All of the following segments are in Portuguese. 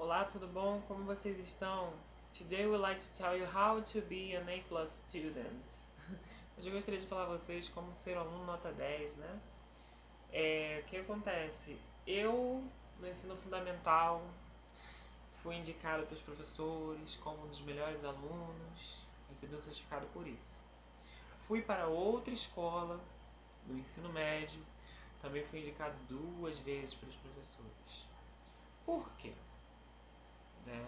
Olá, tudo bom? Como vocês estão? Today we would like to tell you how to be an A+ student. Hoje eu gostaria de falar a vocês como ser um aluno nota 10, né? O que acontece? Eu, no ensino fundamental, fui indicado pelos professores como um dos melhores alunos, recebi um certificado por isso. Fui para outra escola, no ensino médio, também fui indicado 2 vezes pelos professores. Por quê? Né?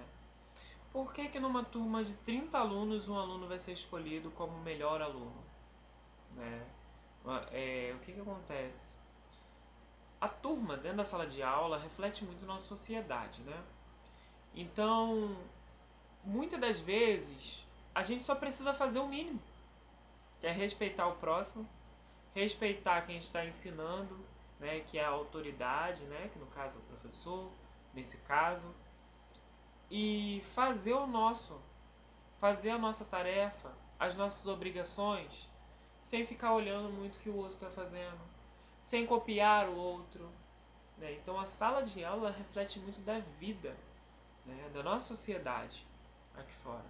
Por que numa turma de 30 alunos, um aluno vai ser escolhido como o melhor aluno? Né? O que acontece? A turma dentro da sala de aula reflete muito nossa sociedade, né? Então, muitas das vezes, a gente só precisa fazer o mínimo, que é respeitar o próximo, respeitar quem está ensinando, né, que é a autoridade, né, que no caso é o professor, nesse caso, e fazer a nossa tarefa, as nossas obrigações, sem ficar olhando muito o que o outro está fazendo, sem copiar o outro. Né? Então a sala de aula reflete muito da vida, né? Da nossa sociedade aqui fora.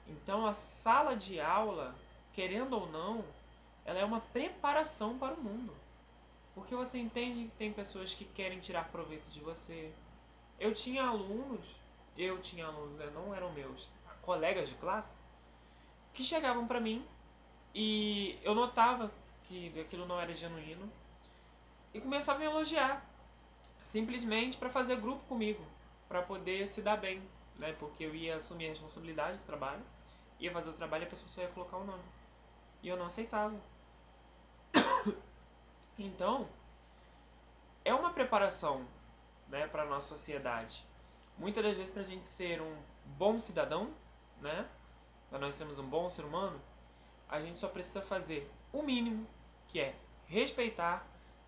Então a sala de aula, querendo ou não, ela é uma preparação para o mundo. Porque você entende que tem pessoas que querem tirar proveito de você. Eu tinha alunos, né, não eram meus, colegas de classe, que chegavam para mim e eu notava que aquilo não era genuíno e começavam a elogiar, simplesmente para fazer grupo comigo, para poder se dar bem, né? Porque eu ia assumir a responsabilidade do trabalho, ia fazer o trabalho e a pessoa só ia colocar o nome. E eu não aceitava. Então, é uma preparação, né, para a nossa sociedade. Muitas das vezes, para a gente ser um bom cidadão, né, para nós sermos um bom ser humano, a gente só precisa fazer o mínimo, que é respeitar,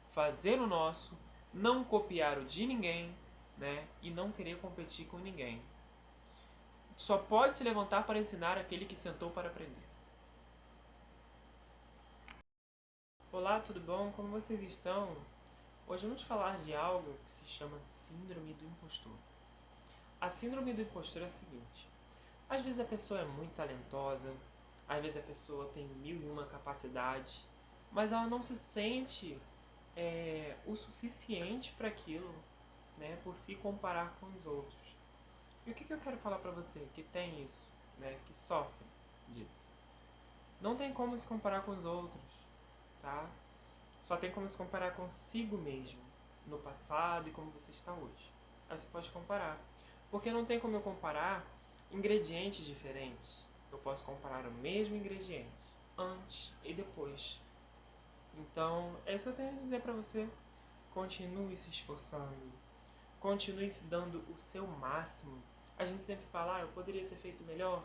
fazer o nosso, não copiar o de ninguém, né? E não querer competir com ninguém. Só pode se levantar para ensinar aquele que sentou para aprender. Olá, tudo bom? Como vocês estão? Hoje vamos falar de algo que se chama Síndrome do Impostor. A Síndrome do Impostor é o seguinte: às vezes a pessoa é muito talentosa, às vezes a pessoa tem mil e uma capacidades, mas ela não se sente o suficiente para aquilo, né, por se comparar com os outros. E o que eu quero falar para você que tem isso, né, que sofre disso? Não tem como se comparar com os outros, tá? Só tem como se comparar consigo mesmo, no passado e como você está hoje. Aí você pode comparar. Porque não tem como eu comparar ingredientes diferentes. Eu posso comparar o mesmo ingrediente antes e depois. Então, é isso que eu tenho a dizer para você. Continue se esforçando. Continue dando o seu máximo. A gente sempre fala, eu poderia ter feito melhor.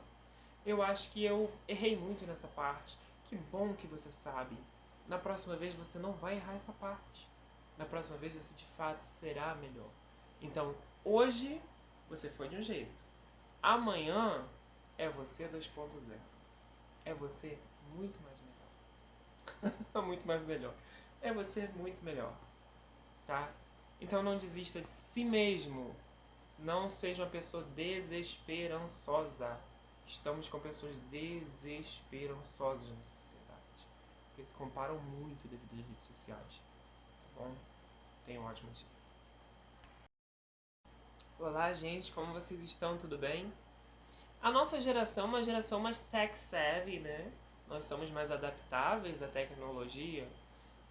Eu acho que eu errei muito nessa parte. Que bom que você sabe. Na próxima vez você não vai errar essa parte. Na próxima vez você de fato será melhor. Então, hoje você foi de um jeito. Amanhã é você 2.0. É você muito mais melhor. Muito mais melhor. É você muito melhor, tá? Então não desista de si mesmo. Não seja uma pessoa desesperançosa. Estamos com pessoas desesperançosas na sociedade. Porque se comparam muito devido às redes sociais. Tá bom? Tenha um ótimo dia. Olá, gente. Como vocês estão? Tudo bem? A nossa geração é uma geração mais tech savvy, né? Nós somos mais adaptáveis à tecnologia.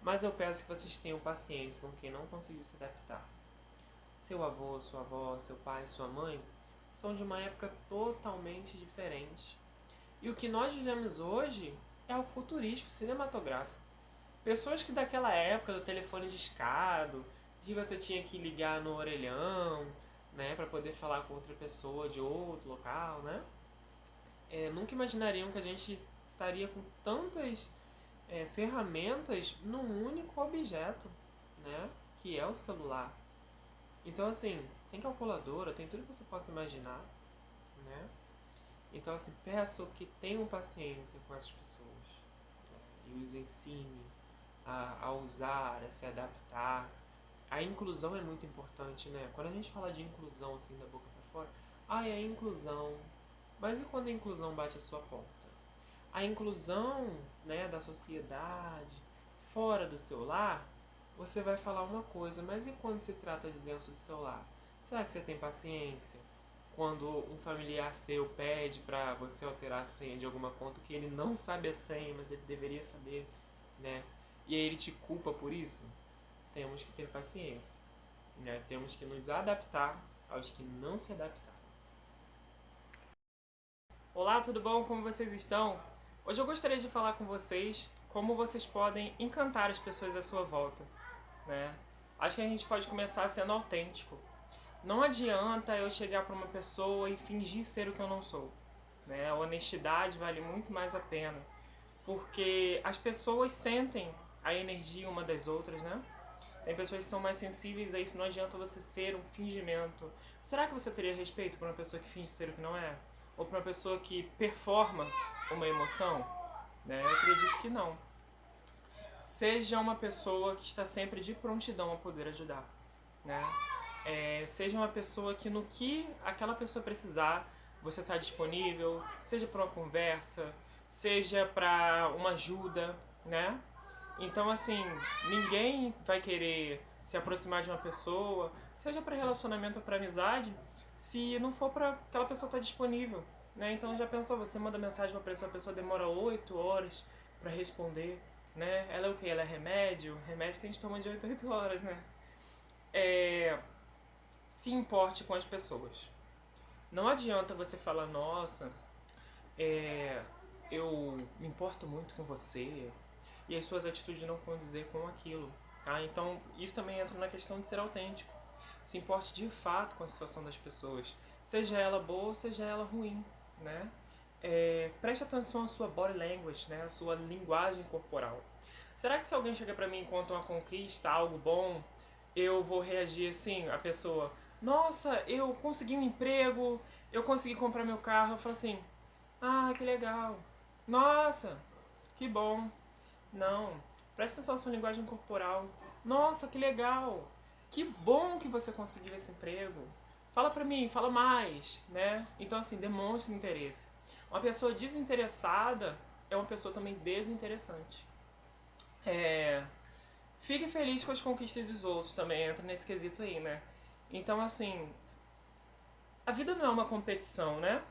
Mas eu peço que vocês tenham paciência com quem não conseguiu se adaptar. Seu avô, sua avó, seu pai, sua mãe são de uma época totalmente diferente. E o que nós vivemos hoje é algo futurístico, cinematográfico. Pessoas que daquela época do telefone discado, de você tinha que ligar no orelhão, né, para poder falar com outra pessoa de outro local, né? Nunca imaginariam que a gente estaria com tantas ferramentas num único objeto, né? Que é o celular. Então, assim, tem calculadora, tem tudo que você possa imaginar, né? Então, assim, peço que tenham paciência com essas pessoas, né? E os ensine a usar, a se adaptar, a inclusão é muito importante, né? Quando a gente fala de inclusão assim da boca para fora, é inclusão. Mas e quando a inclusão bate a sua porta? A inclusão, né, da sociedade fora do seu lar, você vai falar uma coisa, mas e quando se trata de dentro do seu lar? Será que você tem paciência? Quando um familiar seu pede para você alterar a senha de alguma conta que ele não sabe a senha, mas ele deveria saber, né? E aí ele te culpa por isso? Temos que ter paciência, né? Temos que nos adaptar aos que não se adaptaram. Olá, tudo bom? Como vocês estão? Hoje eu gostaria de falar com vocês como vocês podem encantar as pessoas à sua volta, né? Acho que a gente pode começar sendo autêntico. Não adianta eu chegar para uma pessoa e fingir ser o que eu não sou, né? A honestidade vale muito mais a pena, porque as pessoas sentem a energia uma das outras, né? Tem pessoas que são mais sensíveis a isso, não adianta você ser um fingimento. Será que você teria respeito por uma pessoa que finge ser o que não é? Ou por uma pessoa que performa uma emoção? Né? Eu acredito que não. Seja uma pessoa que está sempre de prontidão a poder ajudar. Né? Seja uma pessoa que no que aquela pessoa precisar, você está disponível, seja para uma conversa, seja para uma ajuda, né? Então, assim, ninguém vai querer se aproximar de uma pessoa, seja para relacionamento ou para amizade, se não for para aquela pessoa estar disponível, né? Então, já pensou, você manda mensagem para a pessoa demora 8 horas para responder, né? Ela é o que? Ela é remédio? Remédio que a gente toma de 8 a 8 horas, né? Se importe com as pessoas. Não adianta você falar, nossa, eu me importo muito com você, e as suas atitudes não condizer com aquilo. Tá? Então, isso também entra na questão de ser autêntico. Se importe de fato com a situação das pessoas, seja ela boa ou seja ela ruim. Né? Preste atenção à sua body language, né? À sua linguagem corporal. Será que se alguém chega pra mim e conta uma conquista, algo bom, eu vou reagir assim, a pessoa, nossa, eu consegui um emprego, eu consegui comprar meu carro, eu falo assim, que legal, nossa, que bom. Não, presta atenção na sua linguagem corporal. Nossa, que legal, que bom que você conseguiu esse emprego. Fala pra mim, fala mais, né? Então assim, demonstre interesse. Uma pessoa desinteressada é uma pessoa também desinteressante. Fique feliz com as conquistas dos outros também, entra nesse quesito aí, né? Então, assim, a vida não é uma competição, né?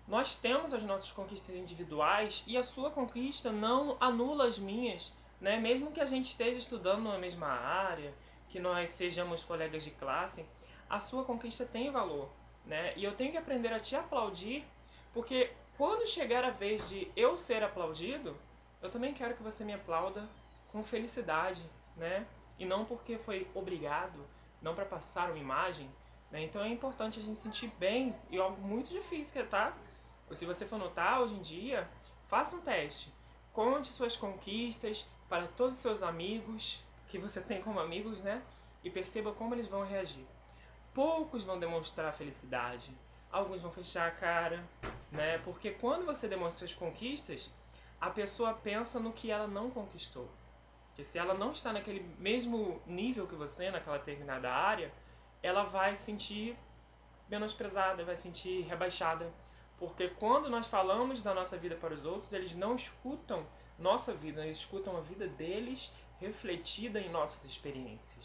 Nós temos as nossas conquistas individuais e a sua conquista não anula as minhas, né? Mesmo que a gente esteja estudando na mesma área, que nós sejamos colegas de classe, a sua conquista tem valor, né? E eu tenho que aprender a te aplaudir, porque quando chegar a vez de eu ser aplaudido, eu também quero que você me aplauda com felicidade, né? E não porque foi obrigado, não para passar uma imagem, né? Então é importante a gente sentir bem, e algo muito difícil, tá? Se você for notar, hoje em dia, faça um teste. Conte suas conquistas para todos os seus amigos, que você tem como amigos, né? E perceba como eles vão reagir. Poucos vão demonstrar felicidade, alguns vão fechar a cara, né? Porque quando você demonstra suas conquistas, a pessoa pensa no que ela não conquistou. Porque se ela não está naquele mesmo nível que você, naquela determinada área, ela vai sentir menosprezada, vai sentir rebaixada. Porque quando nós falamos da nossa vida para os outros, eles não escutam nossa vida, eles escutam a vida deles refletida em nossas experiências.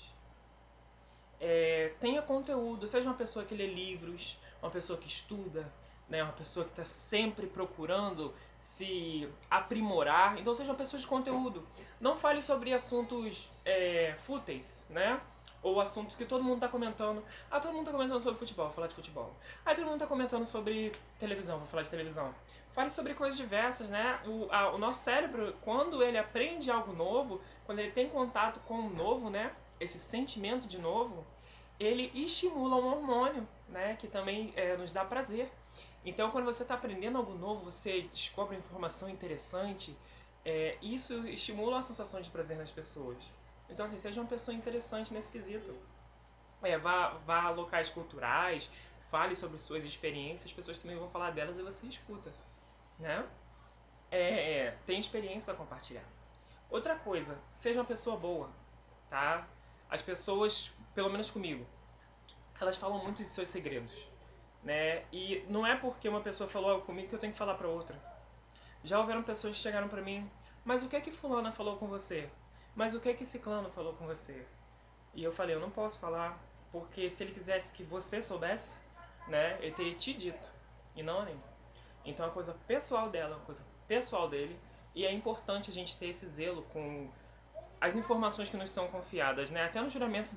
Tenha conteúdo, seja uma pessoa que lê livros, uma pessoa que estuda, né, uma pessoa que está sempre procurando se aprimorar. Então seja uma pessoa de conteúdo. Não fale sobre assuntos fúteis, né? Ou assuntos que todo mundo está comentando. Todo mundo está comentando sobre futebol, vou falar de futebol. Todo mundo está comentando sobre televisão, vou falar de televisão. Fale sobre coisas diversas, né? O nosso cérebro, quando ele aprende algo novo, quando ele tem contato com o novo, né? Esse sentimento de novo, ele estimula um hormônio, né? Que também nos dá prazer. Então, quando você está aprendendo algo novo, você descobre informação interessante, isso estimula a sensação de prazer nas pessoas. Então, assim, seja uma pessoa interessante nesse quesito. Vá a locais culturais, fale sobre suas experiências, as pessoas também vão falar delas e você escuta, né? Tem experiência a compartilhar. Outra coisa, seja uma pessoa boa, tá? As pessoas, pelo menos comigo, elas falam muito de seus segredos, né? E não é porque uma pessoa falou algo comigo que eu tenho que falar para outra. Já houveram pessoas que chegaram para mim, mas o que é que fulana falou com você? Mas o que é que ciclano falou com você? E eu falei, eu não posso falar, porque se ele quisesse que você soubesse, né, ele teria te dito, e não a mim. Então é uma coisa pessoal dela, uma coisa pessoal dele, e é importante a gente ter esse zelo com as informações que nos são confiadas, né? Até no juramento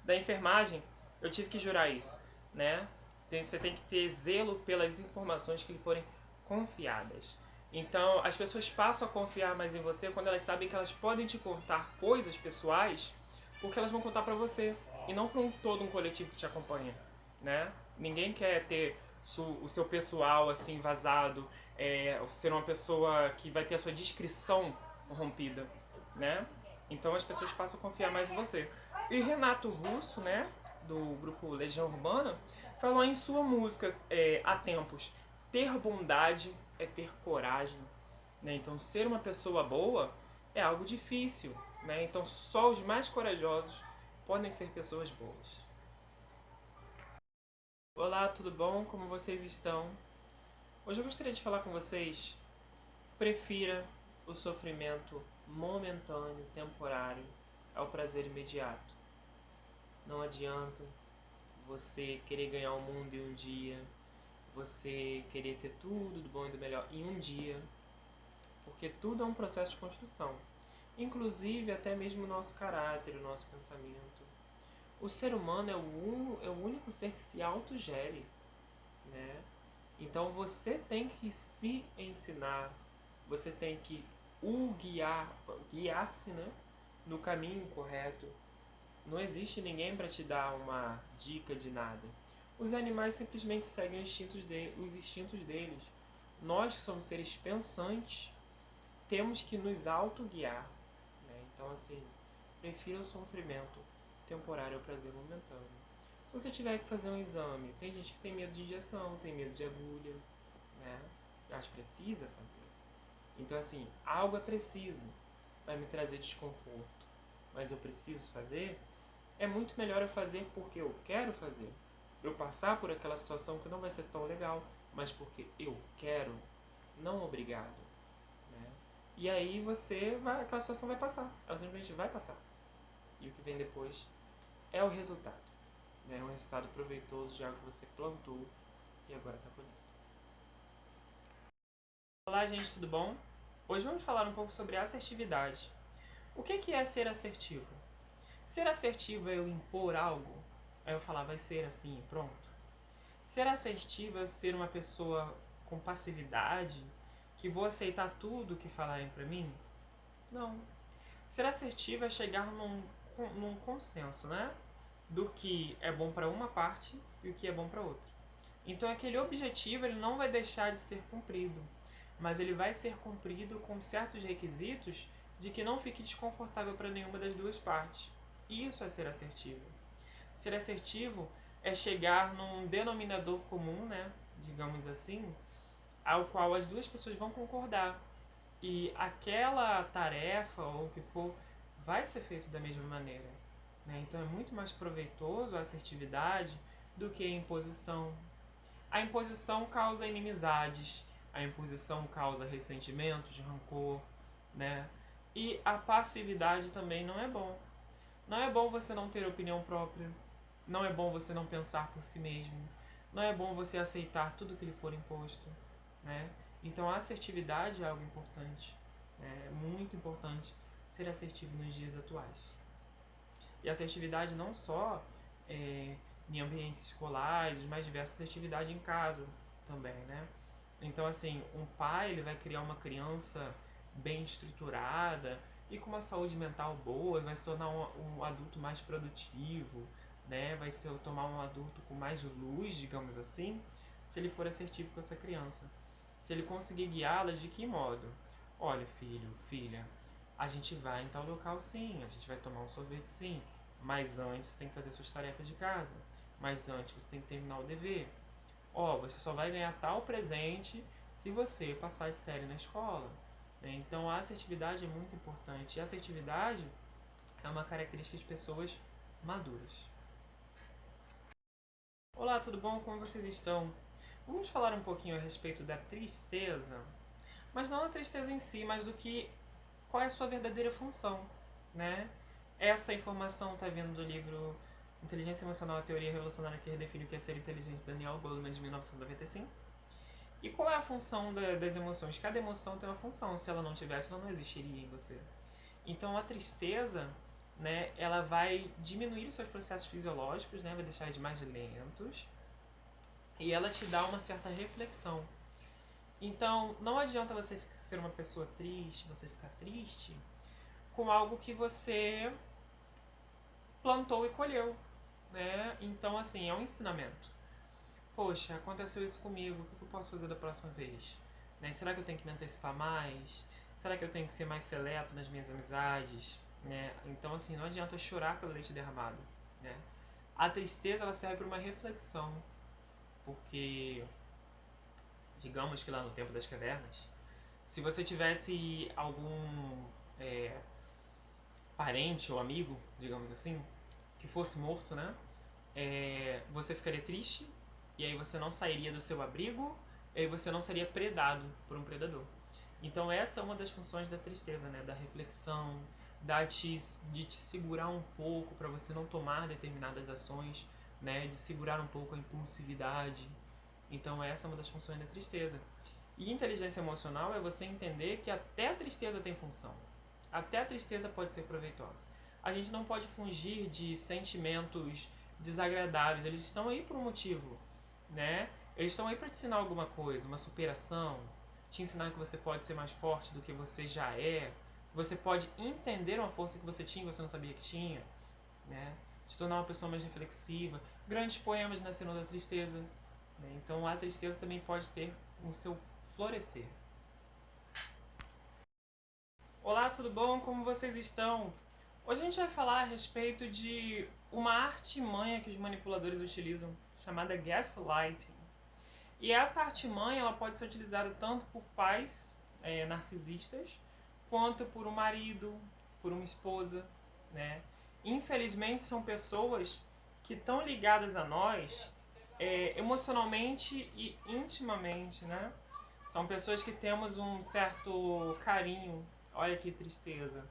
da enfermagem, eu tive que jurar isso, né? Você tem que ter zelo pelas informações que lhe forem confiadas. Então, as pessoas passam a confiar mais em você quando elas sabem que elas podem te contar coisas pessoais, porque elas vão contar para você e não para todo um coletivo que te acompanha, né? Ninguém quer ter o seu pessoal assim vazado, ser uma pessoa que vai ter a sua discrição rompida, né? Então as pessoas passam a confiar mais em você. E Renato Russo, né, do grupo Legião Urbana, falou em sua música Há Tempos: ter bondade é ter coragem. Né? Então ser uma pessoa boa é algo difícil. Né? Então só os mais corajosos podem ser pessoas boas. Olá, tudo bom? Como vocês estão? Hoje eu gostaria de falar com vocês. Prefira o sofrimento momentâneo, temporário, ao prazer imediato. Não adianta você querer ganhar o mundo em um dia, você querer ter tudo do bom e do melhor em um dia, porque tudo é um processo de construção. Inclusive até mesmo o nosso caráter, o nosso pensamento. O ser humano é o único ser que se autogere, né? Então você tem que se ensinar, você tem que guiar-se, né, no caminho correto. Não existe ninguém para te dar uma dica de nada. Os animais simplesmente seguem os instintos deles. Nós que somos seres pensantes, temos que nos autoguiar. Né? Então, assim, prefira o sofrimento temporário ao prazer momentâneo. Se você tiver que fazer um exame, tem gente que tem medo de injeção, tem medo de agulha, né? Mas precisa fazer. Então, assim, algo é preciso, vai me trazer desconforto, mas eu preciso fazer, é muito melhor eu fazer porque eu quero fazer. Eu passar por aquela situação que não vai ser tão legal, mas porque eu quero, não obrigado. Né? E aí aquela situação vai passar, ela simplesmente vai passar. E o que vem depois é o resultado. Né? É um resultado proveitoso de algo que você plantou e agora está colhendo. Olá, gente, tudo bom? Hoje vamos falar um pouco sobre assertividade. O que é ser assertivo? Ser assertivo é eu impor algo? Aí eu falar, vai ser assim e pronto. Ser assertivo é ser uma pessoa com passividade, que vou aceitar tudo que falarem pra mim? Não. Ser assertivo é chegar num consenso, né? Do que é bom para uma parte e o que é bom para outra. Então aquele objetivo ele não vai deixar de ser cumprido, mas ele vai ser cumprido com certos requisitos de que não fique desconfortável para nenhuma das duas partes. Isso é ser assertivo. Ser assertivo é chegar num denominador comum, né, digamos assim, ao qual as duas pessoas vão concordar. E aquela tarefa ou o que for vai ser feito da mesma maneira. Né? Então é muito mais proveitoso a assertividade do que a imposição. A imposição causa inimizades, a imposição causa ressentimentos, rancor, né? E a passividade também não é bom. Não é bom você não ter opinião própria. Não é bom você não pensar por si mesmo. Não é bom você aceitar tudo que lhe for imposto. Né? Então a assertividade é algo importante. É muito importante ser assertivo nos dias atuais. E assertividade não só em ambientes escolares, os mais diversos, assertividade em casa também, né? Então, assim, um pai ele vai criar uma criança bem estruturada e com uma saúde mental boa, vai se tornar um adulto mais produtivo, né? Vai se tornar um adulto com mais luz, digamos assim, se ele for assertivo com essa criança. Se ele conseguir guiá-la de que modo? Olha, filho, filha, a gente vai em tal local sim, a gente vai tomar um sorvete sim, mas antes você tem que fazer suas tarefas de casa, mas antes você tem que terminar o dever. Ó, você só vai ganhar tal presente se você passar de série na escola. Né? Então a assertividade é muito importante. E a assertividade é uma característica de pessoas maduras. Olá, tudo bom? Como vocês estão? Vamos falar um pouquinho a respeito da tristeza, mas não a tristeza em si, mas do que qual é a sua verdadeira função, né? Essa informação está vindo do livro Inteligência Emocional, a Teoria Revolucionária que redefine o que é ser inteligente, Daniel Goleman, de 1995. E qual é a função das emoções? Cada emoção tem uma função. Se ela não tivesse, ela não existiria em você. Então a tristeza, né, ela vai diminuir os seus processos fisiológicos, né, vai deixar eles mais lentos, e ela te dá uma certa reflexão. Então não adianta você ser uma pessoa triste, você ficar triste com algo que você plantou e colheu, né? Então assim, é um ensinamento. Poxa, aconteceu isso comigo, o que eu posso fazer da próxima vez? Né? Será que eu tenho que me antecipar mais? Será que eu tenho que ser mais seleto nas minhas amizades? Né? Então, assim, não adianta chorar pelo leite derramado. Né? A tristeza ela serve para uma reflexão, porque, digamos que lá no tempo das cavernas, se você tivesse algum é, parente ou amigo, digamos assim, que fosse morto, né? Você ficaria triste e aí você não sairia do seu abrigo e aí você não seria predado por um predador. Então essa é uma das funções da tristeza, né? Da reflexão, de te segurar um pouco para você não tomar determinadas ações, né? De segurar um pouco a impulsividade. Então essa é uma das funções da tristeza. E inteligência emocional é você entender que até a tristeza tem função. Até a tristeza pode ser proveitosa. A gente não pode fugir de sentimentos desagradáveis. Eles estão aí por um motivo, né? Eles estão aí para te ensinar alguma coisa, uma superação, te ensinar que você pode ser mais forte do que você já é, que você pode entender uma força que você tinha e você não sabia que tinha, né? Te tornar uma pessoa mais reflexiva. Grandes poemas nasceram da tristeza, né? Então a tristeza também pode ter o seu florescer. Olá, tudo bom? Como vocês estão? Hoje a gente vai falar a respeito de uma artimanha que os manipuladores utilizam, chamada gaslighting. E essa artimanha ela pode ser utilizada tanto por pais narcisistas, quanto por um marido, por uma esposa, né? Infelizmente são pessoas que estão ligadas a nós emocionalmente e intimamente, né? São pessoas que temos um certo carinho. Olha que tristeza.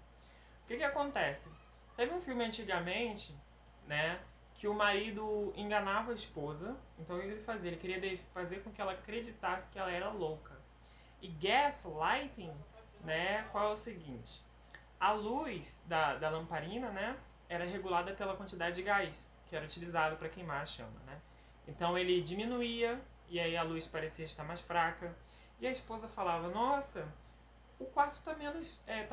O que acontece? Teve um filme antigamente, né, que o marido enganava a esposa. Então o que ele fazia? Ele queria fazer com que ela acreditasse que ela era louca. E gaslighting, né, qual é o seguinte? A luz da lamparina, né, era regulada pela quantidade de gás que era utilizado para queimar a chama, né? Então ele diminuía e aí a luz parecia estar mais fraca. E a esposa falava: "Nossa, o quarto tá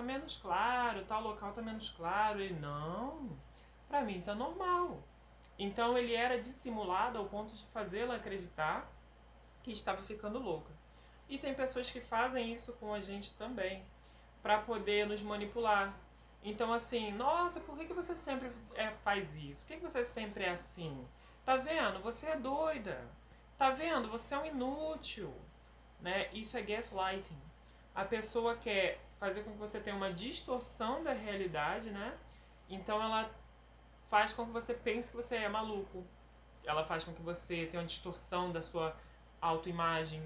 menos claro, tal local tá menos claro." Ele: "Não, pra mim tá normal." Então ele era dissimulado ao ponto de fazê-la acreditar que estava ficando louca. E tem pessoas que fazem isso com a gente também, para poder nos manipular. Então assim, nossa, por que você sempre faz isso? Por que você sempre é assim? Tá vendo? Você é doida. Tá vendo? Você é um inútil. Né? Isso é gaslighting. A pessoa quer fazer com que você tenha uma distorção da realidade, né? Então ela faz com que você pense que você é maluco. Ela faz com que você tenha uma distorção da sua autoimagem.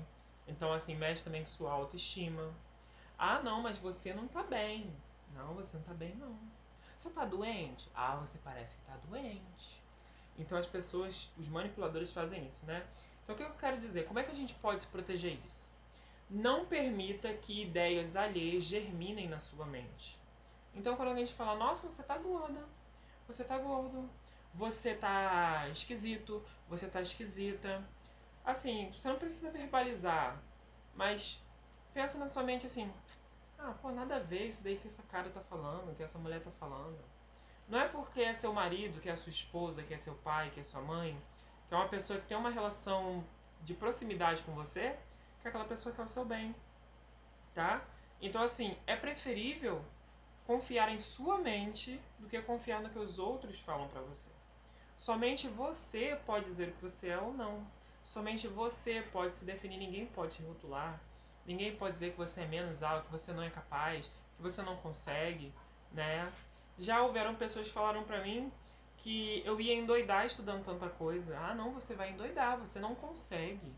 Então, assim, mexe também com sua autoestima. Ah, não, mas você não tá bem. Não, você não tá bem, não. Você tá doente? Ah, você parece que tá doente. Então as pessoas, os manipuladores fazem isso, né? Então o que eu quero dizer? Como é que a gente pode se proteger disso? Não permita que ideias alheias germinem na sua mente. Então quando alguém te fala: "Nossa, você tá gorda. Você tá gordo. Você tá esquisito. Você tá esquisita." Assim, você não precisa verbalizar, mas pensa na sua mente assim: "Ah, pô, nada a ver isso daí que essa cara tá falando, que essa mulher tá falando." Não é porque é seu marido, que é sua esposa, que é seu pai, que é sua mãe, que é uma pessoa que tem uma relação de proximidade com você, que aquela pessoa quer o seu bem, tá? Então, assim, é preferível confiar em sua mente do que confiar no que os outros falam pra você. Somente você pode dizer o que você é ou não. Somente você pode se definir, ninguém pode te rotular. Ninguém pode dizer que você é menos alto, que você não é capaz, que você não consegue, né? Já houveram pessoas que falaram pra mim que eu ia endoidar estudando tanta coisa. Ah, não, você vai endoidar, você não consegue.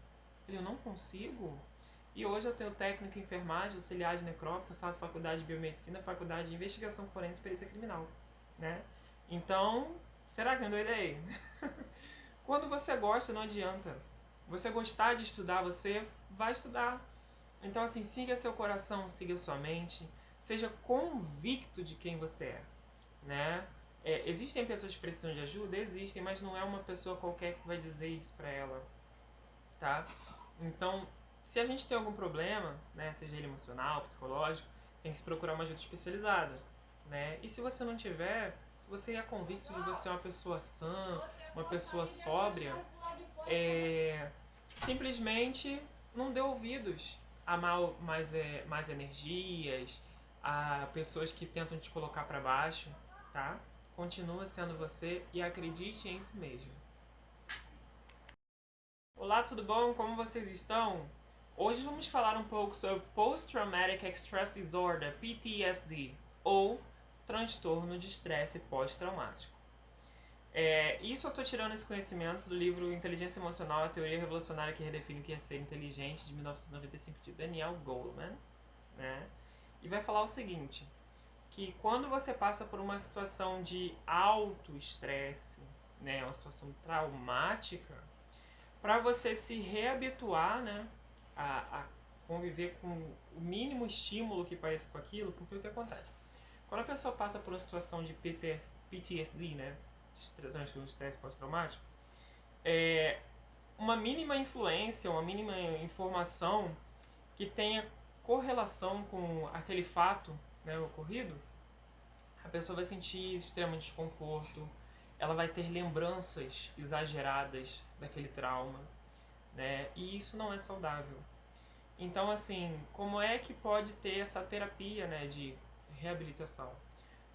Eu não consigo? E hoje eu tenho técnico em enfermagem, auxiliar de necrópsia, faço faculdade de biomedicina, faculdade de investigação forense e perícia criminal, né? Então, será que eu endoidei? Quando você gosta, não adianta. Você gostar de estudar, você vai estudar. Então, assim, siga seu coração, siga sua mente, seja convicto de quem você é, né? Existem pessoas que precisam de ajuda? Existem, mas não é uma pessoa qualquer que vai dizer isso pra ela, tá? Então, se a gente tem algum problema, né, seja ele emocional, psicológico, tem que se procurar uma ajuda especializada, né? E se você não tiver, se você é convicto de você é uma pessoa sã, uma pessoa sóbria, simplesmente não dê ouvidos a mais energias, a pessoas que tentam te colocar para baixo, tá? Continua sendo você e acredite em si mesmo. Olá, tudo bom? Como vocês estão? Hoje vamos falar um pouco sobre Post-Traumatic Stress Disorder, PTSD, ou transtorno de estresse pós-traumático. Isso eu estou tirando esse conhecimento do livro Inteligência Emocional, a Teoria Revolucionária que Redefine o que é Ser Inteligente, de 1995, de Daniel Goleman, né? E vai falar o seguinte, que quando você passa por uma situação de alto estresse, né, uma situação traumática, para você se reabituar, né, a conviver com o mínimo estímulo que pareça com aquilo, porque o que acontece? Quando a pessoa passa por uma situação de PTSD, né, transtorno de estresse pós-traumático, uma mínima influência, uma mínima informação que tenha correlação com aquele fato, né, ocorrido, a pessoa vai sentir extremo desconforto, ela vai ter lembranças exageradas daquele trauma, né? E isso não é saudável. Então, assim, como é que pode ter essa terapia, né, de reabilitação?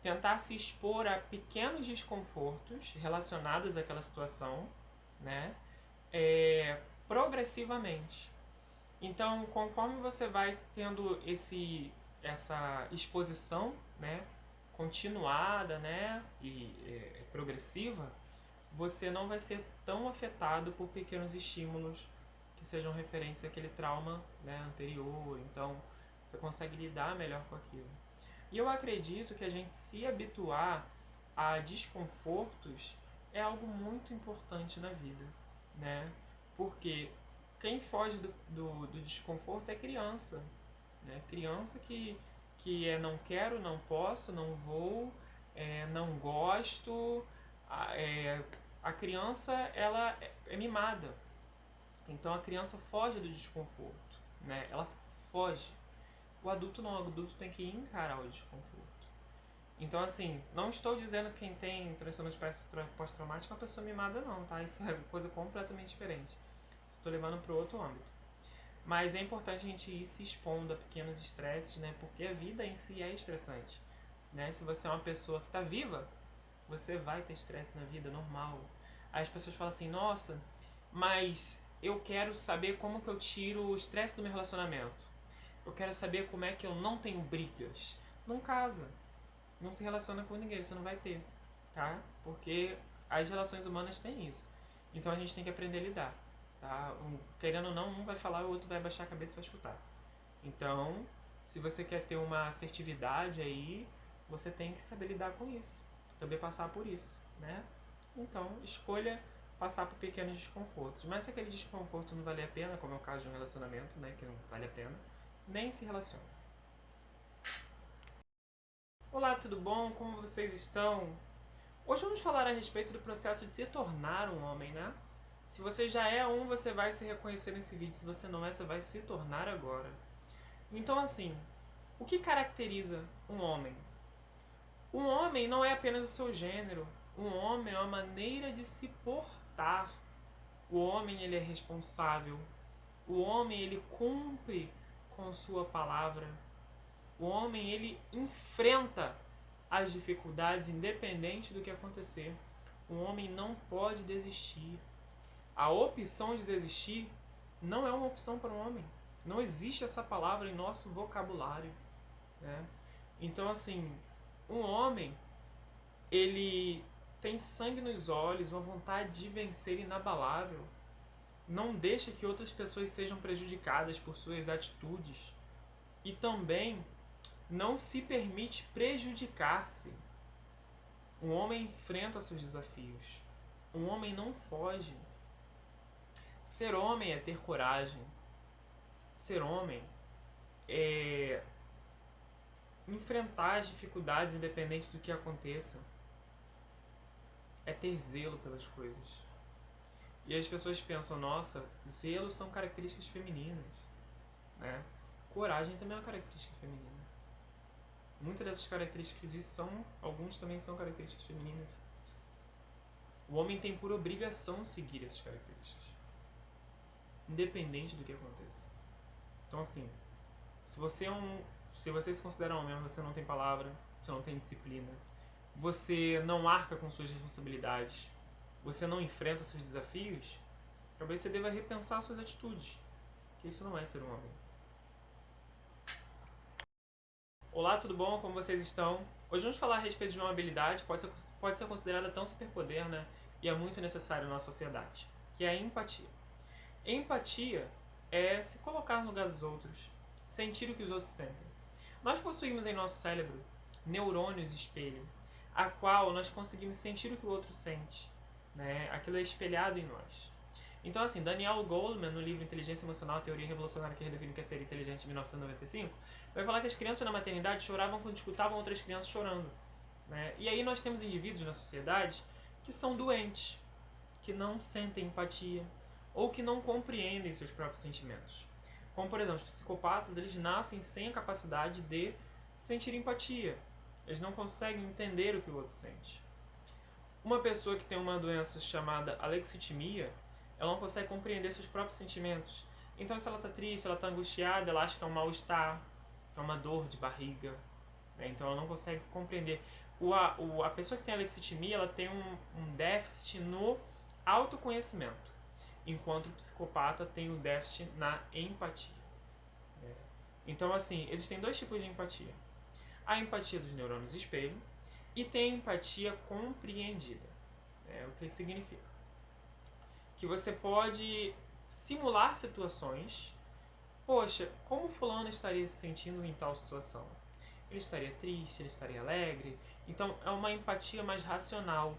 Tentar se expor a pequenos desconfortos relacionados àquela situação, né, progressivamente. Então, conforme você vai tendo essa exposição, né, continuada, né, e progressiva, você não vai ser tão afetado por pequenos estímulos que sejam referentes àquele trauma, né, anterior. Então, você consegue lidar melhor com aquilo. E eu acredito que a gente se habituar a desconfortos é algo muito importante na vida, né? Porque quem foge do desconforto é criança, né? Criança que não quero, não posso, não vou, não gosto. A criança ela é mimada, então a criança foge do desconforto, né? Ela foge. O adulto não, o adulto tem que encarar o desconforto. Então, assim, não estou dizendo que quem tem transtorno de estresse pós-traumático é uma pessoa mimada, não, tá? Isso é coisa completamente diferente. Estou levando para outro âmbito. Mas é importante a gente ir se expondo a pequenos estresses, né? Porque a vida em si é estressante, né? Se você é uma pessoa que está viva, você vai ter estresse na vida, normal. Aí as pessoas falam assim, nossa, mas eu quero saber como que eu tiro o estresse do meu relacionamento. Eu quero saber como é que eu não tenho brigas. Não casa, não se relaciona com ninguém, você não vai ter, tá? Porque as relações humanas têm isso. Então a gente tem que aprender a lidar, tá? Querendo ou não, um vai falar, o outro vai baixar a cabeça e vai escutar. Então, se você quer ter uma assertividade aí, você tem que saber lidar com isso, também passar por isso, né? Então, escolha passar por pequenos desconfortos. Mas se aquele desconforto não vale a pena, como é o caso de um relacionamento, né, que não vale a pena, nem se relacione. Olá, tudo bom? Como vocês estão? Hoje vamos falar a respeito do processo de se tornar um homem, né? Se você já é um, você vai se reconhecer nesse vídeo. Se você não é, você vai se tornar agora. Então, assim, o que caracteriza um homem? Um homem não é apenas o seu gênero. Um homem é uma maneira de se portar. O homem, ele é responsável. O homem, ele cumpre com sua palavra. O homem, ele enfrenta as dificuldades independente do que acontecer. O homem não pode desistir. A opção de desistir não é uma opção para um homem. Não existe essa palavra em nosso vocabulário, né? Então, assim, um homem, ele tem sangue nos olhos, uma vontade de vencer inabalável, não deixa que outras pessoas sejam prejudicadas por suas atitudes e também não se permite prejudicar-se. Um homem enfrenta seus desafios. Um homem não foge. Ser homem é ter coragem. Ser homem é enfrentar as dificuldades independente do que aconteça. É ter zelo pelas coisas. E as pessoas pensam, nossa, zelo são características femininas, né? Coragem também é uma característica feminina. Muitas dessas características que eu disse alguns também são características femininas. O homem tem por obrigação seguir essas características, independente do que aconteça. Então, assim, se você se considera homem, mas você não tem palavra, você não tem disciplina, você não arca com suas responsabilidades, você não enfrenta seus desafios, talvez você deva repensar suas atitudes, que isso não é ser um homem. Olá, tudo bom? Como vocês estão? Hoje vamos falar a respeito de uma habilidade que pode ser considerada até um superpoder, né? E é muito necessário na nossa sociedade, que é a empatia. Empatia é se colocar no lugar dos outros, sentir o que os outros sentem. Nós possuímos em nosso cérebro neurônios espelho, a qual nós conseguimos sentir o que o outro sente, né? Aquilo é espelhado em nós. Então, assim, Daniel Goleman, no livro Inteligência Emocional, a Teoria Revolucionária que redefine o que é ser inteligente, de 1995, vai falar que as crianças na maternidade choravam quando escutavam outras crianças chorando, né? E aí nós temos indivíduos na sociedade que são doentes, que não sentem empatia ou que não compreendem seus próprios sentimentos. Como, por exemplo, os psicopatas, eles nascem sem a capacidade de sentir empatia. Eles não conseguem entender o que o outro sente. Uma pessoa que tem uma doença chamada alexitimia, ela não consegue compreender seus próprios sentimentos. Então, se ela está triste, se ela está angustiada, ela acha que é um mal-estar, que é uma dor de barriga. Né? Então, ela não consegue compreender. A pessoa que tem alexitimia, ela tem um déficit no autoconhecimento, enquanto o psicopata tem um déficit na empatia. Né? Então, assim, existem dois tipos de empatia. A empatia dos neurônios espelho e tem a empatia compreendida. O que significa? Que você pode simular situações. Poxa, como fulano estaria se sentindo em tal situação? Ele estaria triste, ele estaria alegre. Então é uma empatia mais racional.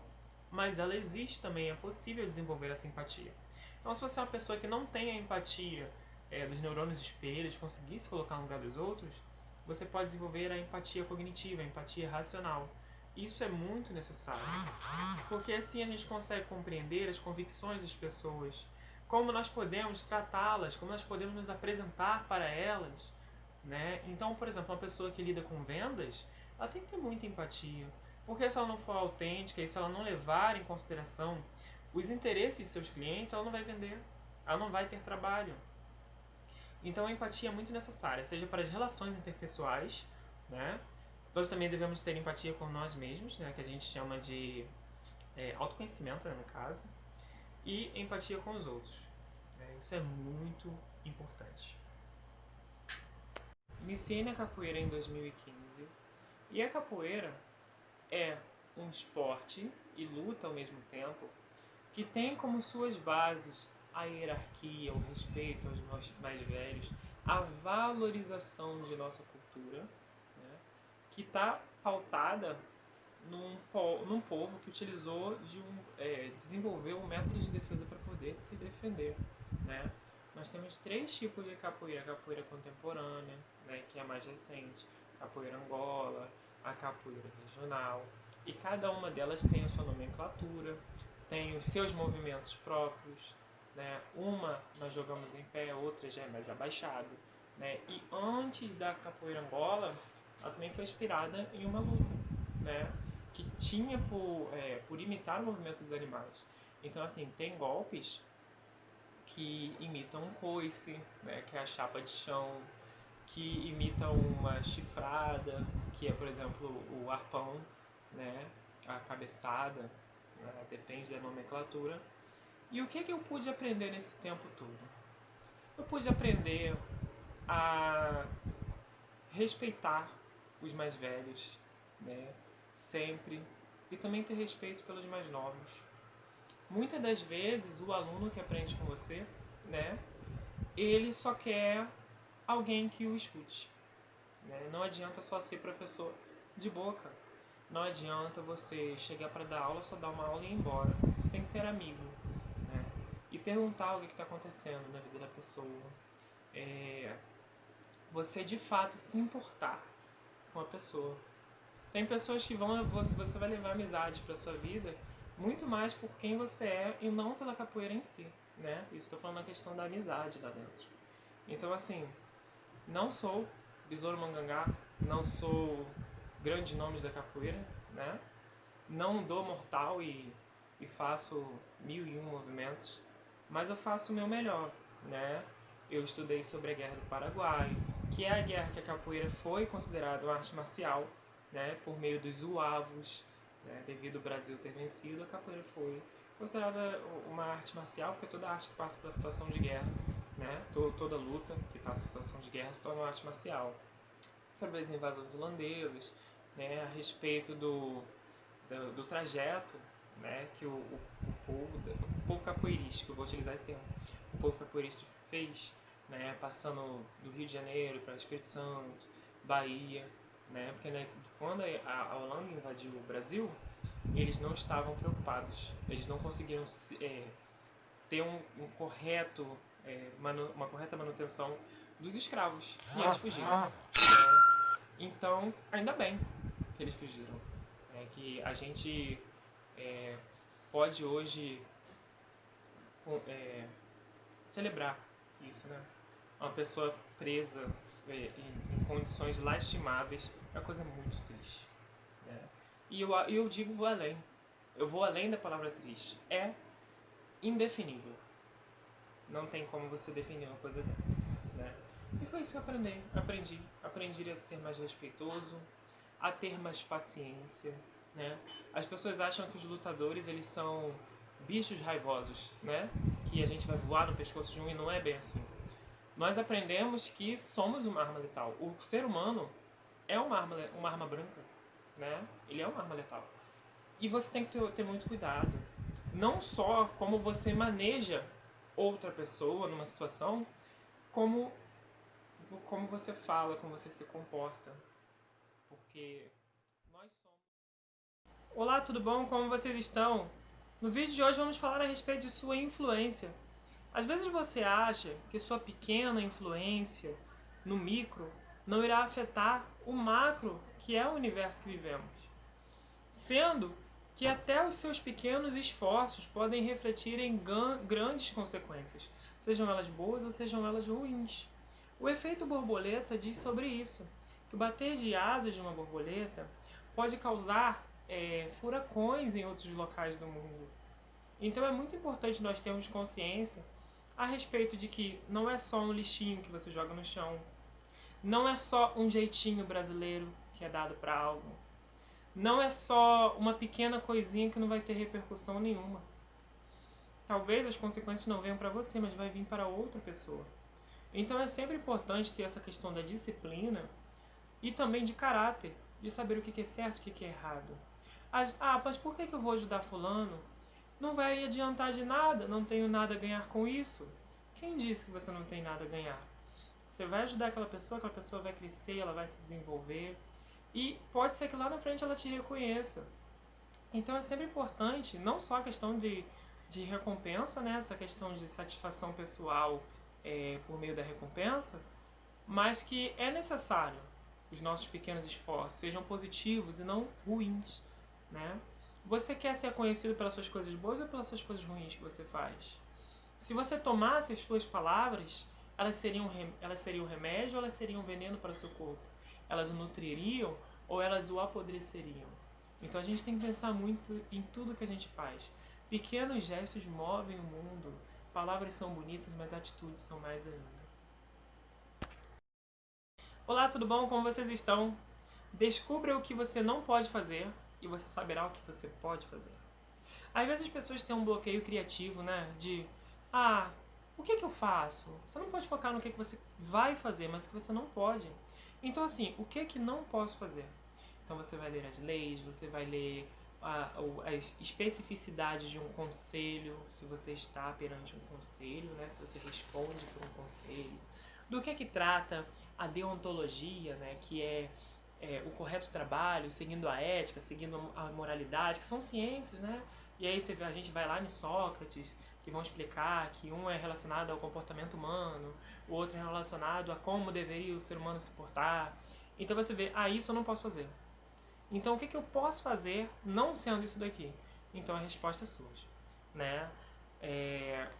Mas ela existe também, é possível desenvolver essa empatia. Então se você é uma pessoa que não tem a empatia dos neurônios espelhos, de conseguir se colocar no lugar dos outros, você pode desenvolver a empatia cognitiva, a empatia racional. Isso é muito necessário, porque assim a gente consegue compreender as convicções das pessoas, como nós podemos tratá-las, como nós podemos nos apresentar para elas, né? Então, por exemplo, uma pessoa que lida com vendas, ela tem que ter muita empatia, porque se ela não for autêntica e se ela não levar em consideração os interesses de seus clientes, ela não vai vender, ela não vai ter trabalho. Então a empatia é muito necessária, seja para as relações interpessoais, né? Nós também devemos ter empatia com nós mesmos, né? Que a gente chama de autoconhecimento, né, no caso, e empatia com os outros. Isso é muito importante. Iniciei na capoeira em 2015 e a capoeira é um esporte e luta ao mesmo tempo que tem como suas bases a hierarquia, o respeito aos mais velhos, a valorização de nossa cultura, né, que está pautada num povo que utilizou desenvolveu um método de defesa para poder se defender, né? Nós temos três tipos de capoeira: a capoeira contemporânea, né, que é a mais recente, a capoeira Angola, a capoeira regional, e cada uma delas tem a sua nomenclatura, tem os seus movimentos próprios, né? Uma nós jogamos em pé, outra já é mais abaixado, né? E antes da capoeira Angola, ela também foi inspirada em uma luta, né? Que tinha por imitar o movimento dos animais. Então, assim, tem golpes que imitam um coice, né, que é a chapa de chão, que imitam uma chifrada, que é, por exemplo, o arpão, né, a cabeçada, né, depende da nomenclatura. E o que eu pude aprender nesse tempo todo? Eu pude aprender a respeitar os mais velhos, né, sempre, e também ter respeito pelos mais novos. Muitas das vezes o aluno que aprende com você, né, ele só quer alguém que o escute. Né? Não adianta só ser professor de boca. Não adianta você chegar para dar aula, só dar uma aula e ir embora. Você tem que ser amigo, né? E perguntar o que está acontecendo na vida da pessoa. Você de fato se importar com a pessoa. Tem pessoas que você vai levar amizade para sua vida muito mais por quem você é e não pela capoeira em si, né? Isso estou falando na questão da amizade lá dentro. Então assim, não sou Besouro Mangangá, não sou grandes nomes da capoeira, né? Não dou mortal e faço 1001 movimentos, mas eu faço o meu melhor, né? Eu estudei sobre a Guerra do Paraguai, que é a guerra que a capoeira foi considerada uma arte marcial, né? Por meio dos zuavos, né? Devido ao Brasil ter vencido, a capoeira foi considerada uma arte marcial, porque toda arte que passa pela situação de guerra, né? Toda luta que passa por situação de guerra se torna uma arte marcial. Sobre as invasões holandesas, né? A respeito do trajeto, né? Que o povo capoeirístico, eu vou utilizar esse termo, o povo capoeirístico fez, né? Passando do Rio de Janeiro para Espírito Santo, Bahia, né? Porque né, quando a Holanda invadiu o Brasil, eles não estavam preocupados, eles não conseguiram ter uma correta manutenção dos escravos e eles fugiram. Né? Então, ainda bem que eles fugiram. Que a gente pode hoje celebrar isso, né? Uma pessoa presa em condições lastimáveis é uma coisa muito triste. Né? E eu digo vou além. Eu vou além da palavra triste. É indefinível. Não tem como você definir uma coisa dessa. Né? E foi isso que eu aprendi a ser mais respeitoso, a ter mais paciência. Né? As pessoas acham que os lutadores eles são bichos raivosos, né? Que a gente vai voar no pescoço de um e não é bem assim. Nós aprendemos que somos uma arma letal. O ser humano é uma arma branca, né? Ele é uma arma letal. E você tem que ter muito cuidado. Não só como você maneja outra pessoa numa situação, como você fala, como você se comporta. Porque nós somos... Olá, tudo bom? Como vocês estão? No vídeo de hoje vamos falar a respeito de sua influência. Às vezes você acha que sua pequena influência no micro não irá afetar o macro, que é o universo que vivemos. Sendo que até os seus pequenos esforços podem refletir em grandes consequências, sejam elas boas ou sejam elas ruins. O efeito borboleta diz sobre isso, que o bater de asas de uma borboleta pode causar furacões em outros locais do mundo. Então é muito importante nós termos consciência a respeito de que não é só um lixinho que você joga no chão, não é só um jeitinho brasileiro que é dado para algo, não é só uma pequena coisinha que não vai ter repercussão nenhuma. Talvez as consequências não venham para você, mas vai vir para outra pessoa. Então é sempre importante ter essa questão da disciplina e também de caráter, de saber o que é certo e o que é errado. Mas por que eu vou ajudar fulano? Não vai adiantar de nada, não tenho nada a ganhar com isso. Quem disse que você não tem nada a ganhar? Você vai ajudar aquela pessoa vai crescer, ela vai se desenvolver. E pode ser que lá na frente ela te reconheça. Então é sempre importante, não só a questão de recompensa, né? Essa questão de satisfação pessoal por meio da recompensa, mas que é necessário os nossos pequenos esforços sejam positivos e não ruins. Né? Você quer ser conhecido pelas suas coisas boas ou pelas suas coisas ruins que você faz? Se você tomasse as suas palavras, elas seriam remédio ou elas seriam veneno para o seu corpo? Elas o nutririam ou elas o apodreceriam? Então a gente tem que pensar muito em tudo que a gente faz. Pequenos gestos movem o mundo. Palavras são bonitas, mas atitudes são mais ainda. Olá, tudo bom? Como vocês estão? Descubra o que você não pode fazer e você saberá o que você pode fazer. Às vezes as pessoas têm um bloqueio criativo, né? O que eu faço? Você não pode focar no que você vai fazer, mas o que você não pode. Então, assim, o que não posso fazer? Então você vai ler as leis, você vai ler as especificidades de um conselho, se você está perante um conselho, né, se você responde por um conselho, do que trata a deontologia, né, que é o correto trabalho, seguindo a ética, seguindo a moralidade, que são ciências, né? E aí a gente vai lá em Sócrates, que vão explicar que um é relacionado ao comportamento humano, o outro é relacionado a como deveria o ser humano se portar. Então você vê, isso eu não posso fazer. Então o que eu posso fazer não sendo isso daqui? Então a resposta é sua, né?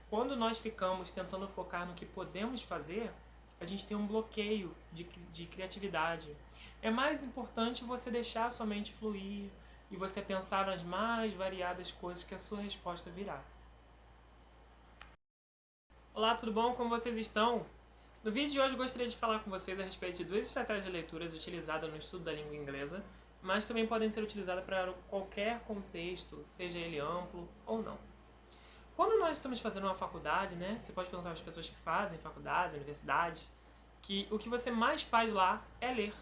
Quando nós ficamos tentando focar no que podemos fazer, a gente tem um bloqueio de criatividade. É mais importante você deixar a sua mente fluir e você pensar nas mais variadas coisas que a sua resposta virá. Olá, tudo bom? Como vocês estão? No vídeo de hoje eu gostaria de falar com vocês a respeito de duas estratégias de leituras utilizadas no estudo da língua inglesa, mas também podem ser utilizadas para qualquer contexto, seja ele amplo ou não. Quando nós estamos fazendo uma faculdade, né, você pode perguntar às pessoas que fazem faculdades, universidades, que o que você mais faz lá é ler.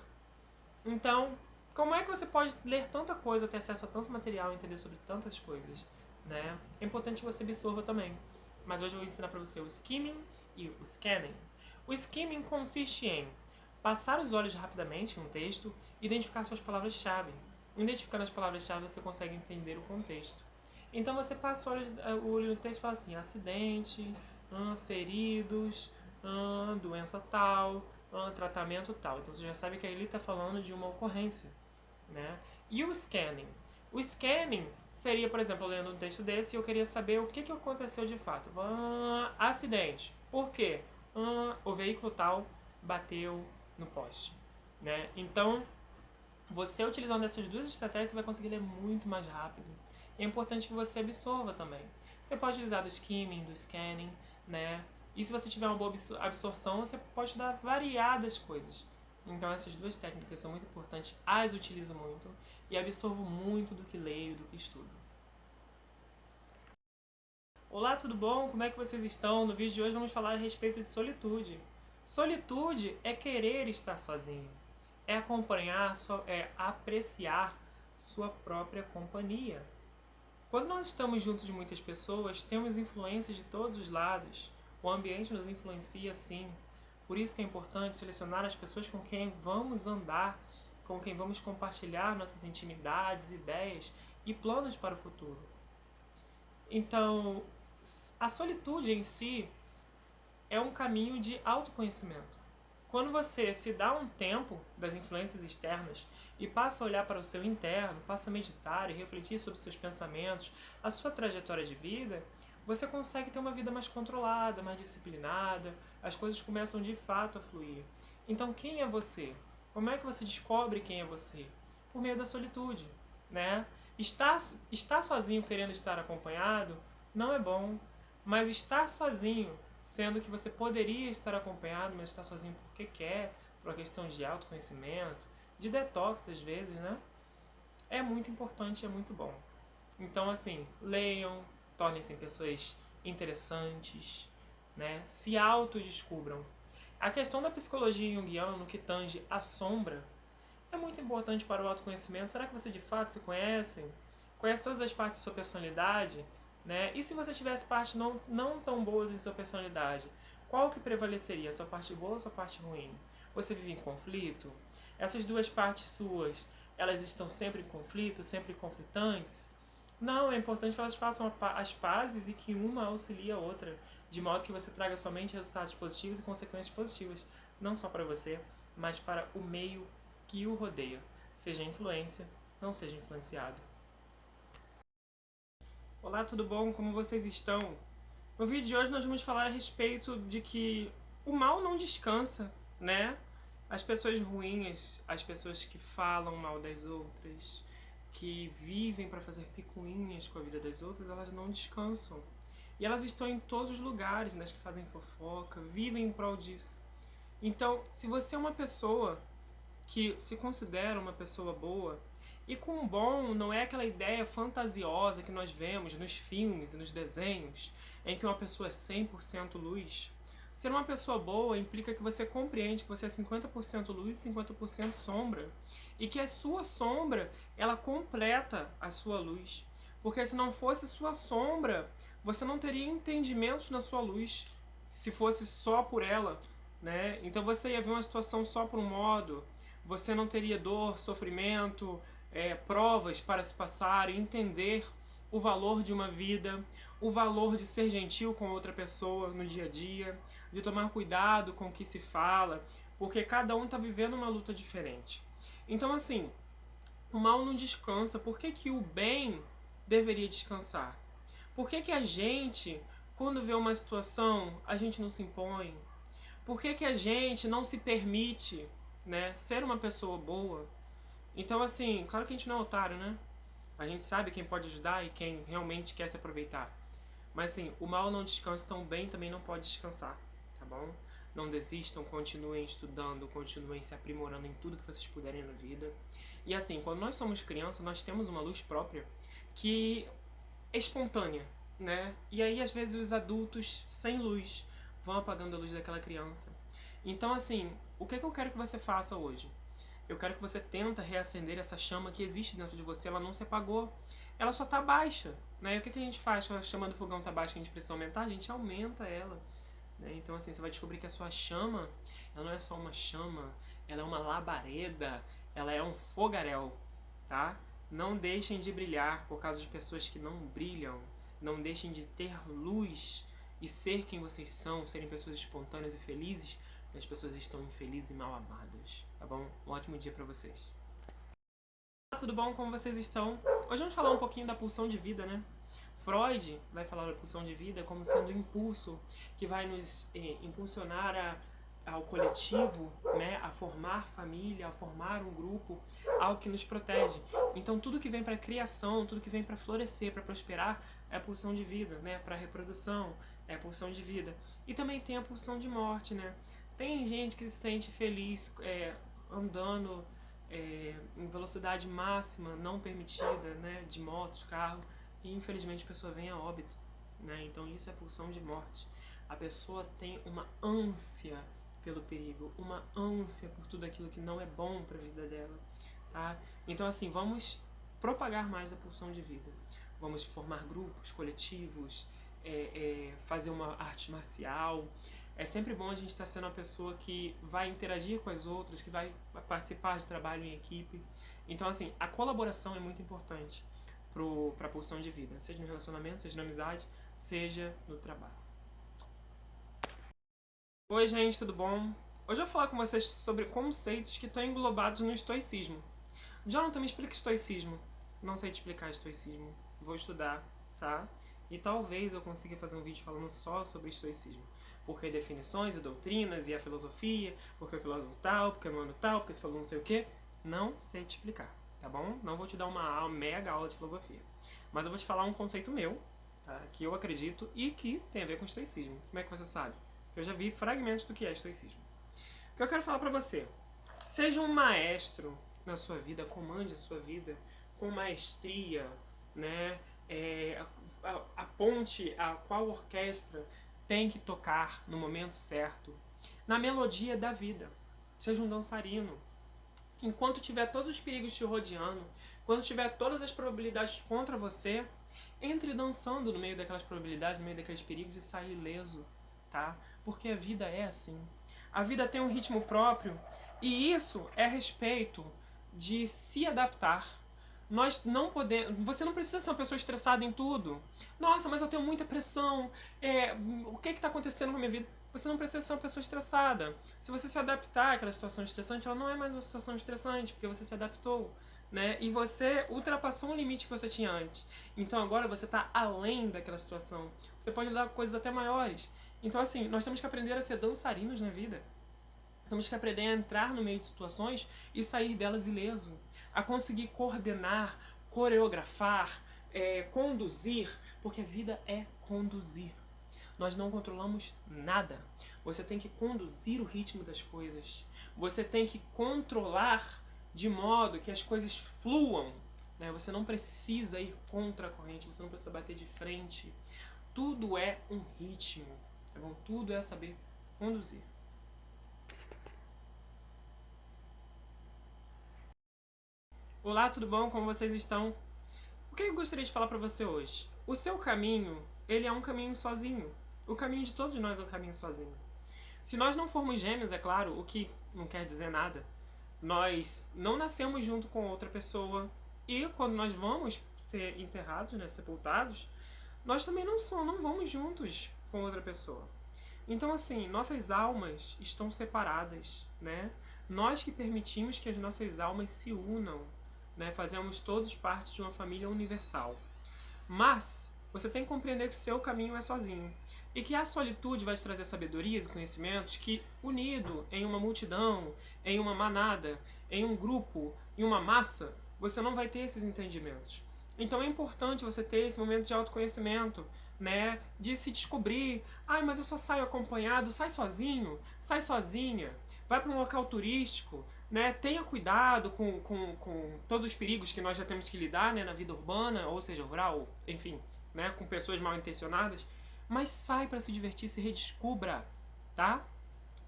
Então, como é que você pode ler tanta coisa, ter acesso a tanto material, entender sobre tantas coisas, né? É importante que você absorva também. Mas hoje eu vou ensinar para você o skimming e o scanning. O skimming consiste em passar os olhos rapidamente em um texto e identificar suas palavras-chave. Identificando as palavras-chave, você consegue entender o contexto. Então você passa o olho no texto e fala assim: acidente, feridos, doença tal, tratamento tal. Então você já sabe que ele está falando de uma ocorrência, né? E o scanning? O scanning seria, por exemplo, lendo um texto desse e eu queria saber o que aconteceu de fato. Acidente. Por quê? O veículo tal bateu no poste, né? Então, você utilizando essas duas estratégias, você vai conseguir ler muito mais rápido. É importante que você absorva também. Você pode utilizar do skimming, do scanning, né? E se você tiver uma boa absorção, você pode estudar variadas coisas. Então essas duas técnicas são muito importantes, as utilizo muito e absorvo muito do que leio, do que estudo. Olá, tudo bom? Como é que vocês estão? No vídeo de hoje vamos falar a respeito de solitude. Solitude é querer estar sozinho, é acompanhar, é apreciar sua própria companhia. Quando nós estamos junto de muitas pessoas, temos influências de todos os lados. O ambiente nos influencia sim. Por isso que é importante selecionar as pessoas com quem vamos andar, com quem vamos compartilhar nossas intimidades, ideias e planos para o futuro. Então, a solitude em si é um caminho de autoconhecimento. Quando você se dá um tempo das influências externas e passa a olhar para o seu interno, passa a meditar e refletir sobre seus pensamentos, a sua trajetória de vida, você consegue ter uma vida mais controlada, mais disciplinada, as coisas começam de fato a fluir. Então, quem é você? Como é que você descobre quem é você? Por meio da solitude, né? Estar sozinho querendo estar acompanhado não é bom, mas estar sozinho sendo que você poderia estar acompanhado, mas está sozinho porque quer, por uma questão de autoconhecimento, de detox às vezes, né? É muito importante, é muito bom. Então, assim, leiam, tornem-se pessoas interessantes, né? Se autodescubram. A questão da psicologia junguiana no que tange a sombra é muito importante para o autoconhecimento. Será que você de fato se conhece? Conhece todas as partes de sua personalidade? Né? E se você tivesse partes não tão boas em sua personalidade, qual que prevaleceria? A sua parte boa ou a sua parte ruim? Você vive em conflito? Essas duas partes suas, elas estão sempre em conflito, sempre conflitantes? Não, é importante que elas façam as pazes e que uma auxilie a outra, de modo que você traga somente resultados positivos e consequências positivas, não só para você, mas para o meio que o rodeia. Seja influência, não seja influenciado. Olá, tudo bom? Como vocês estão? No vídeo de hoje nós vamos falar a respeito de que o mal não descansa, né? As pessoas ruins, as pessoas que falam mal das outras, que vivem para fazer picuinhas com a vida das outras, elas não descansam. E elas estão em todos os lugares, né? As que fazem fofoca, vivem em prol disso. Então, se você é uma pessoa que se considera uma pessoa boa, e com bom não é aquela ideia fantasiosa que nós vemos nos filmes e nos desenhos, em que uma pessoa é 100% luz. Ser uma pessoa boa implica que você compreende que você é 50% luz e 50% sombra. E que a sua sombra, ela completa a sua luz. Porque se não fosse sua sombra, você não teria entendimentos na sua luz. Se fosse só por ela, né? Então você ia ver uma situação só por um modo. Você não teria dor, sofrimento, provas para se passar e entender o valor de uma vida, o valor de ser gentil com outra pessoa no dia a dia, de tomar cuidado com o que se fala, porque cada um está vivendo uma luta diferente. Então, assim, o mal não descansa. Por que, que o bem deveria descansar? Por que, que a gente, quando vê uma situação, a gente não se impõe? Por que, que a gente não se permite, né, ser uma pessoa boa? Então, assim, claro que a gente não é otário, né? A gente sabe quem pode ajudar e quem realmente quer se aproveitar. Mas assim, o mal não descansa, tão bem também não pode descansar, tá bom? Não desistam, continuem estudando, continuem se aprimorando em tudo que vocês puderem na vida. E assim, quando nós somos crianças, nós temos uma luz própria que é espontânea, né? E aí às vezes os adultos sem luz vão apagando a luz daquela criança. Então assim, o que eu quero que você faça hoje? Eu quero que você tenta reacender essa chama que existe dentro de você, ela não se apagou. Ela só está baixa, né? E o que a gente faz quando a chama do fogão está baixa e a gente precisa aumentar? A gente aumenta ela, né? Então assim, você vai descobrir que a sua chama, ela não é só uma chama, ela é uma labareda, ela é um fogaréu, tá? Não deixem de brilhar por causa de pessoas que não brilham. Não deixem de ter luz e ser quem vocês são, serem pessoas espontâneas e felizes, as pessoas estão infelizes e mal amadas, tá bom? Um ótimo dia pra vocês. Olá, tudo bom? Como vocês estão? Hoje vamos falar um pouquinho da pulsão de vida, né? Freud vai falar da pulsão de vida como sendo um impulso que vai nos impulsionar ao coletivo, né? A formar família, a formar um grupo, algo que nos protege. Então tudo que vem para a criação, tudo que vem para florescer, para prosperar, é a pulsão de vida, né? Para a reprodução, é a pulsão de vida. E também tem a pulsão de morte, né? Tem gente que se sente feliz andando em velocidade máxima, não permitida, né? De moto, de carro, e infelizmente a pessoa vem a óbito, né? Então isso é pulsão de morte. A pessoa tem uma ânsia pelo perigo, uma ânsia por tudo aquilo que não é bom para a vida dela, tá? Então assim, vamos propagar mais a pulsão de vida. Vamos formar grupos, coletivos, fazer uma arte marcial. É sempre bom a gente estar sendo uma pessoa que vai interagir com as outras, que vai participar de trabalho em equipe. Então, assim, a colaboração é muito importante para a pulsão de vida, seja no relacionamento, seja na amizade, seja no trabalho. Oi, gente, tudo bom? Hoje eu vou falar com vocês sobre conceitos que estão englobados no estoicismo. Jonathan, me explica estoicismo. Não sei te explicar estoicismo. Vou estudar, tá? E talvez eu consiga fazer um vídeo falando só sobre estoicismo. Porque definições e doutrinas e a filosofia, porque o filósofo tal, porque o ano tal, porque se falou não sei o que. Não sei te explicar, tá bom? Não vou te dar uma mega aula de filosofia. Mas eu vou te falar um conceito meu, tá? Que eu acredito e que tem a ver com estoicismo. Como é que você sabe? Porque eu já vi fragmentos do que é estoicismo. O que eu quero falar pra você? Seja um maestro na sua vida, comande a sua vida com maestria, né? Aponte a qual orquestra tem que tocar no momento certo, na melodia da vida. Seja um dançarino. Enquanto tiver todos os perigos te rodeando, quando tiver todas as probabilidades contra você, entre dançando no meio daquelas probabilidades, no meio daqueles perigos e saia ileso, tá? Porque a vida é assim. A vida tem um ritmo próprio e isso é a respeito de se adaptar. Nós não podemos. Você não precisa ser uma pessoa estressada em tudo. Nossa, mas eu tenho muita pressão. O que está acontecendo com a minha vida? Você não precisa ser uma pessoa estressada. Se você se adaptar àquela situação estressante, ela não é mais uma situação estressante, porque você se adaptou. Né? E você ultrapassou um limite que você tinha antes. Então agora você está além daquela situação. Você pode lidar com coisas até maiores. Então, assim, nós temos que aprender a ser dançarinos na vida. Temos que aprender a entrar no meio de situações e sair delas ileso. A conseguir coordenar, coreografar, conduzir, porque a vida é conduzir. Nós não controlamos nada. Você tem que conduzir o ritmo das coisas. Você tem que controlar de modo que as coisas fluam. Né? Você não precisa ir contra a corrente, você não precisa bater de frente. Tudo é um ritmo. Tá bom? Tudo é saber conduzir. Olá, tudo bom? Como vocês estão? O que eu gostaria de falar para você hoje? O seu caminho, ele é um caminho sozinho. O caminho de todos nós é um caminho sozinho. Se nós não formos gêmeos, é claro, o que não quer dizer nada, nós não nascemos junto com outra pessoa e quando nós vamos ser enterrados, né, sepultados, nós também não vamos juntos com outra pessoa. Então, assim, nossas almas estão separadas, né? Nós que permitimos que as nossas almas se unam, né? Fazemos todos parte de uma família universal. Mas você tem que compreender que o seu caminho é sozinho. E que a solitude vai te trazer sabedorias e conhecimentos que, unido em uma multidão, em uma manada, em um grupo, em uma massa, você não vai ter esses entendimentos. Então é importante você ter esse momento de autoconhecimento, né? De se descobrir. Ai, mas eu só saio acompanhado, sai sozinho, sai sozinha. Vai para um local turístico, né? Tenha cuidado com todos os perigos que nós já temos que lidar, né? Na vida urbana, ou seja, rural, enfim, né? Com pessoas mal intencionadas. Mas sai para se divertir, se redescubra, tá?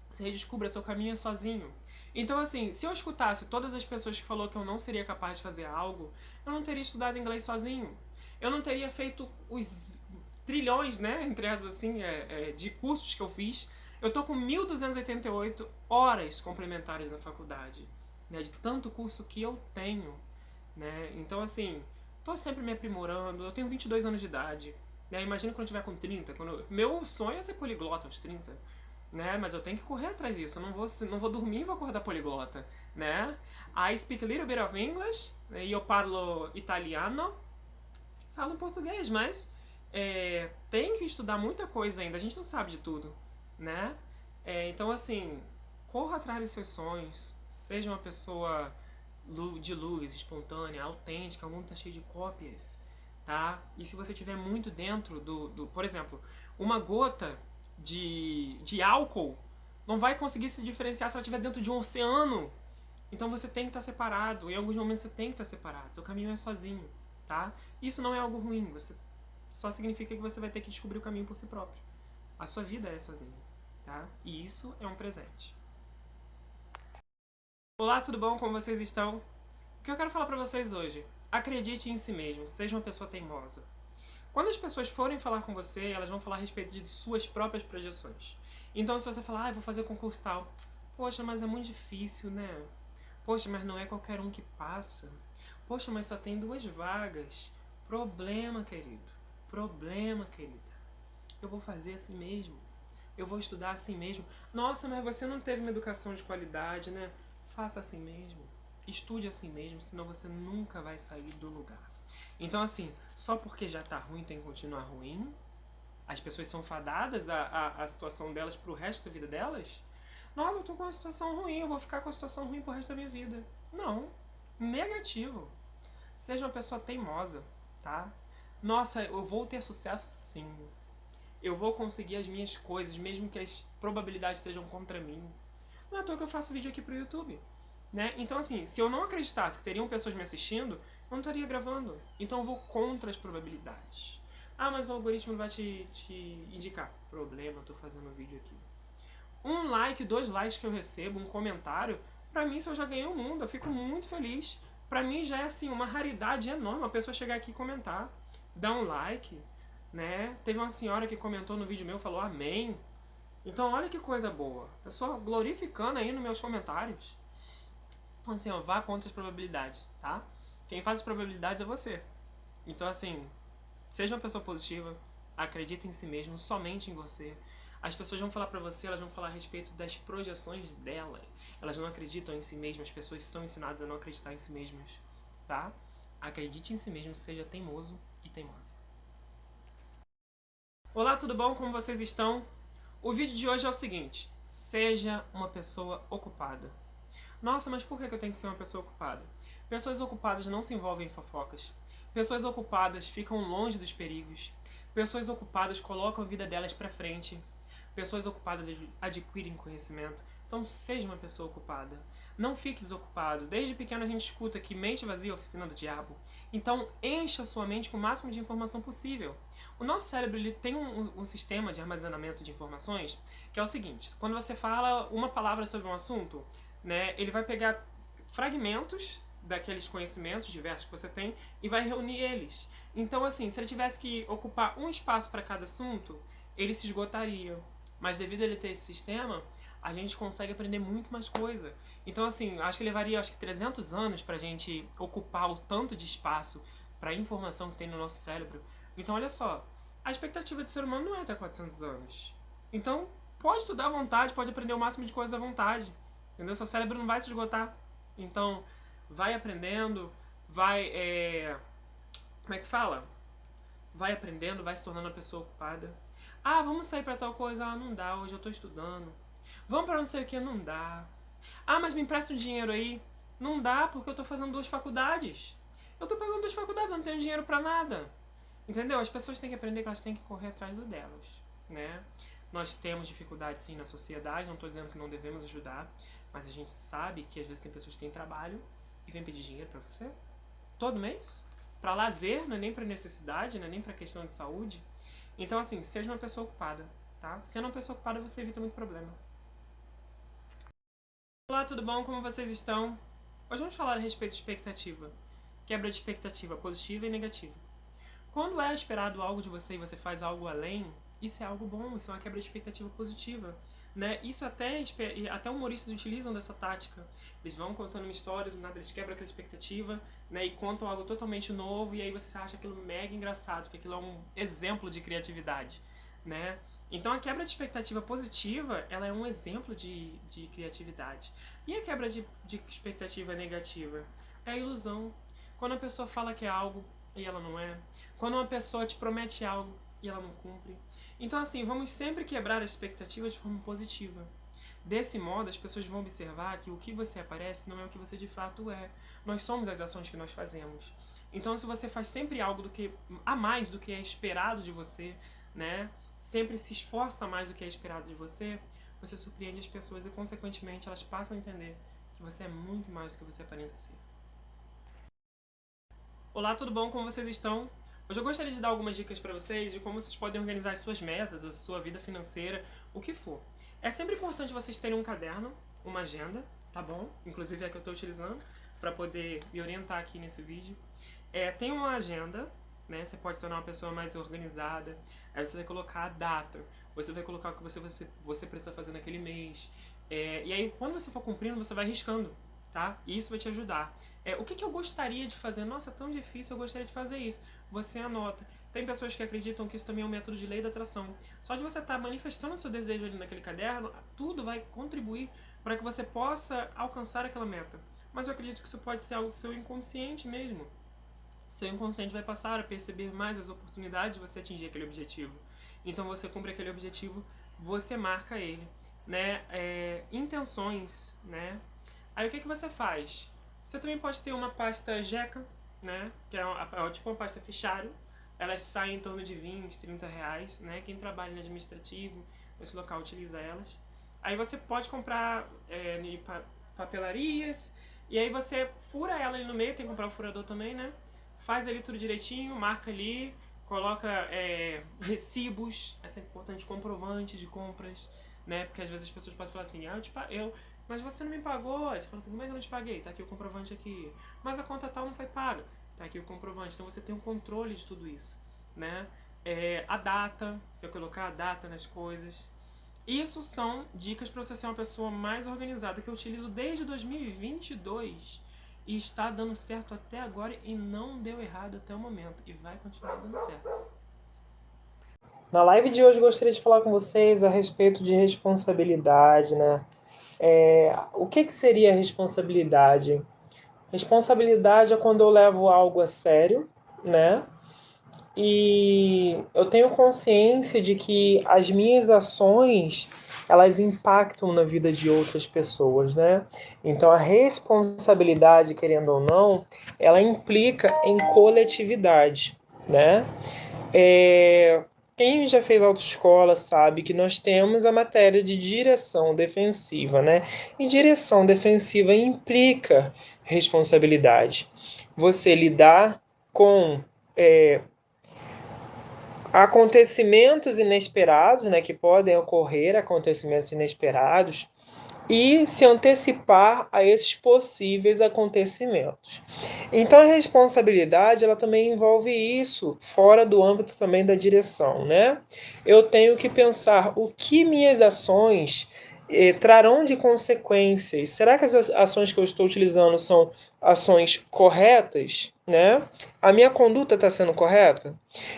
Se redescubra, seu caminho é sozinho. Então, assim, se eu escutasse todas as pessoas que falou que eu não seria capaz de fazer algo, eu não teria estudado inglês sozinho. Eu não teria feito os trilhões, né, entre aspas, assim, de cursos que eu fiz. Eu tô com 1.288 horas complementares na faculdade, né, de tanto curso que eu tenho, né? Então, assim, tô sempre me aprimorando. Eu tenho 22 anos de idade, né? Imagina quando eu tiver com 30. Meu sonho é ser poliglota aos 30, né? Mas eu tenho que correr atrás disso. Eu não vou dormir e vou acordar poliglota, né? I speak a little bit of English, né? E eu falo italiano, falo português, mas tem que estudar muita coisa ainda. A gente não sabe de tudo, né? Então, assim, corra atrás dos seus sonhos. Seja uma pessoa de luz, espontânea, autêntica. O mundo tá cheio de cópias, tá? E se você tiver muito dentro por exemplo, uma gota de álcool não vai conseguir se diferenciar se ela estiver dentro de um oceano. Então você tem que estar separado. Em alguns momentos você tem que estar separado. Seu caminho é sozinho, tá? Isso não é algo ruim. Só significa que você vai ter que descobrir o caminho por si próprio. A sua vida é sozinha, tá? E isso é um presente. Olá, tudo bom? Como vocês estão? O que eu quero falar pra vocês hoje? Acredite em si mesmo. Seja uma pessoa teimosa. Quando as pessoas forem falar com você, elas vão falar a respeito de suas próprias projeções. Então, se você falar, vou fazer concurso tal. Poxa, mas é muito difícil, né? Poxa, mas não é qualquer um que passa. Poxa, mas só tem 2 vagas. Problema, querido. Problema, querida. Eu vou fazer assim mesmo. Eu vou estudar assim mesmo. Nossa, mas você não teve uma educação de qualidade, né? Faça assim mesmo. Estude assim mesmo, senão você nunca vai sair do lugar. Então, assim, só porque já tá ruim tem que continuar ruim? As pessoas são fadadas à situação delas pro resto da vida delas? Nossa, eu tô com uma situação ruim, eu vou ficar com a situação ruim pro resto da minha vida. Não. Negativo. Seja uma pessoa teimosa, tá? Nossa, eu vou ter sucesso sim. Eu vou conseguir as minhas coisas, mesmo que as probabilidades estejam contra mim. Não é à toa que eu faço vídeo aqui pro YouTube, né? Então, assim, se eu não acreditasse que teriam pessoas me assistindo, eu não estaria gravando. Então eu vou contra as probabilidades. Ah, mas o algoritmo vai te indicar. Problema, eu tô fazendo um vídeo aqui. 1 like, 2 likes que eu recebo, um comentário, pra mim, se eu já ganhei o mundo, eu fico muito feliz. Pra mim já é, assim, uma raridade enorme a pessoa chegar aqui e comentar, dar um like, né? Teve uma senhora que comentou no vídeo meu, falou amém. Então, olha que coisa boa. Pessoa glorificando aí nos meus comentários. Então, assim, ó, vá contra as probabilidades, tá? Quem faz as probabilidades é você. Então, assim, seja uma pessoa positiva, acredite em si mesmo, somente em você. As pessoas vão falar pra você, elas vão falar a respeito das projeções dela. Elas não acreditam em si mesmas, as pessoas são ensinadas a não acreditar em si mesmas, tá? Acredite em si mesmo, seja teimoso e teimosa. Olá, tudo bom? Como vocês estão? O vídeo de hoje é o seguinte: seja uma pessoa ocupada. Nossa, mas por que eu tenho que ser uma pessoa ocupada? Pessoas ocupadas não se envolvem em fofocas. Pessoas ocupadas ficam longe dos perigos. Pessoas ocupadas colocam a vida delas pra frente. Pessoas ocupadas adquirem conhecimento. Então seja uma pessoa ocupada. Não fique desocupado. Desde pequeno a gente escuta que mente vazia é a oficina do diabo. Então encha sua mente com o máximo de informação possível. O nosso cérebro ele tem um sistema de armazenamento de informações que é o seguinte: quando você fala uma palavra sobre um assunto, né, ele vai pegar fragmentos daqueles conhecimentos diversos que você tem e vai reunir eles. Então, assim, se ele tivesse que ocupar um espaço para cada assunto, ele se esgotaria. Mas devido a ele ter esse sistema, a gente consegue aprender muito mais coisa. Então, assim, acho que levaria 300 anos para a gente ocupar o tanto de espaço para a informação que tem no nosso cérebro. Então, olha só, a expectativa de ser humano não é até 400 anos. Então, pode estudar à vontade, pode aprender o máximo de coisa à vontade. Entendeu? Seu cérebro não vai se esgotar. Então, vai aprendendo, vai. Como é que fala? Vai aprendendo, vai se tornando uma pessoa ocupada. Ah, vamos sair pra tal coisa. Ah, não dá, hoje eu tô estudando. Vamos pra não sei o que, não dá. Ah, mas me empresta um dinheiro aí. Não dá, porque eu tô fazendo 2 faculdades. Eu tô pagando 2 faculdades, eu não tenho dinheiro pra nada. Entendeu? As pessoas têm que aprender que elas têm que correr atrás do delas, né? Nós temos dificuldades sim na sociedade, não estou dizendo que não devemos ajudar, mas a gente sabe que às vezes tem pessoas que têm trabalho e vêm pedir dinheiro para você todo mês, para lazer, não é nem para necessidade, não é nem para questão de saúde. Então assim, seja uma pessoa ocupada, tá? Sendo uma pessoa ocupada você evita muito problema. Olá, tudo bom? Como vocês estão? Hoje vamos falar a respeito de expectativa. Quebra de expectativa positiva e negativa. Quando é esperado algo de você e você faz algo além, isso é algo bom, isso é uma quebra de expectativa positiva. Né? Isso até humoristas utilizam dessa tática. Eles vão contando uma história, do nada eles quebram aquela expectativa, né? E contam algo totalmente novo, e aí você acha aquilo mega engraçado, que aquilo é um exemplo de criatividade. Né? Então a quebra de expectativa positiva, ela é um exemplo de criatividade. E a quebra de expectativa negativa? É a ilusão. Quando a pessoa fala que é algo e ela não é. Quando uma pessoa te promete algo e ela não cumpre. Então, assim, vamos sempre quebrar as expectativas de forma positiva. Desse modo, as pessoas vão observar que o que você aparece não é o que você de fato é. Nós somos as ações que nós fazemos. Então, se você faz sempre algo a mais do que é esperado de você, né? Sempre se esforça mais do que é esperado de você, você surpreende as pessoas e, consequentemente, elas passam a entender que você é muito mais do que você aparenta ser. Olá, tudo bom? Como vocês estão? Hoje eu gostaria de dar algumas dicas para vocês de como vocês podem organizar as suas metas, a sua vida financeira, o que for. É sempre importante vocês terem um caderno, uma agenda, tá bom? Inclusive é a que eu estou utilizando para poder me orientar aqui nesse vídeo. Tem uma agenda, né? Você pode se tornar uma pessoa mais organizada. Aí você vai colocar a data, você vai colocar o que você precisa fazer naquele mês. E aí, quando você for cumprindo, você vai riscando, tá? E isso vai te ajudar. O que eu gostaria de fazer? Nossa, é tão difícil, eu gostaria de fazer isso. Você anota. Tem pessoas que acreditam que isso também é um método de lei da atração. Só de você estar manifestando o seu desejo ali naquele caderno, tudo vai contribuir para que você possa alcançar aquela meta. Mas eu acredito que isso pode ser algo do seu inconsciente mesmo. Seu inconsciente vai passar a perceber mais as oportunidades de você atingir aquele objetivo. Então você cumpre aquele objetivo, você marca ele, né? Intenções, né? Aí o que você faz? Você também pode ter uma pasta Jeca, né? Que é tipo uma pasta fichário. Elas saem em torno de 20, 30 reais, né? Quem trabalha no administrativo, nesse local, utiliza elas. Aí você pode comprar em papelarias, e aí você fura ela ali no meio, tem que comprar o furador também, né? Faz ali tudo direitinho, marca ali, coloca recibos, essa é importante, comprovante de compras, né? Porque às vezes as pessoas podem falar assim, mas você não me pagou. Aí você fala assim, como é que eu não te paguei? Tá aqui o comprovante aqui. Mas a conta tal não foi paga. Tá aqui o comprovante. Então você tem um controle de tudo isso, né? A data, você colocar a data nas coisas. Isso são dicas para você ser uma pessoa mais organizada, que eu utilizo desde 2022 e está dando certo até agora e não deu errado até o momento e vai continuar dando certo. Na live de hoje gostaria de falar com vocês a respeito de responsabilidade, né? O que seria responsabilidade? Responsabilidade é quando eu levo algo a sério, né? E eu tenho consciência de que as minhas ações elas impactam na vida de outras pessoas, né? Então a responsabilidade, querendo ou não, ela implica em coletividade, né? Quem já fez autoescola sabe que nós temos a matéria de direção defensiva, né? E direção defensiva implica responsabilidade. Você lidar com acontecimentos inesperados, né, que podem ocorrer, acontecimentos inesperados, e se antecipar a esses possíveis acontecimentos. Então a responsabilidade, ela também envolve isso, fora do âmbito também da direção, né? Eu tenho que pensar o que minhas ações trarão de consequências. Será que as ações que eu estou utilizando são ações corretas, né? A minha conduta está sendo correta?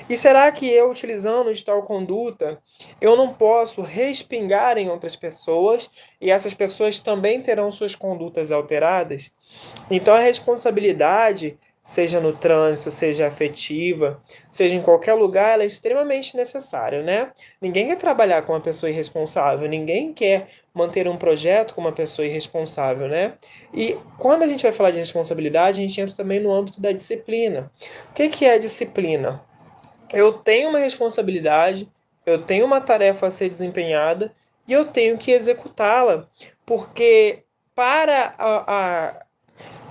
E será que eu, utilizando de tal conduta, eu não posso respingar em outras pessoas e essas pessoas também terão suas condutas alteradas? Então a responsabilidade, seja no trânsito, seja afetiva, seja em qualquer lugar, ela é extremamente necessária, né? Ninguém quer trabalhar com uma pessoa irresponsável, ninguém quer manter um projeto com uma pessoa irresponsável, né? E quando a gente vai falar de responsabilidade, a gente entra também no âmbito da disciplina. O que é a disciplina? Eu tenho uma responsabilidade, eu tenho uma tarefa a ser desempenhada e eu tenho que executá-la, porque para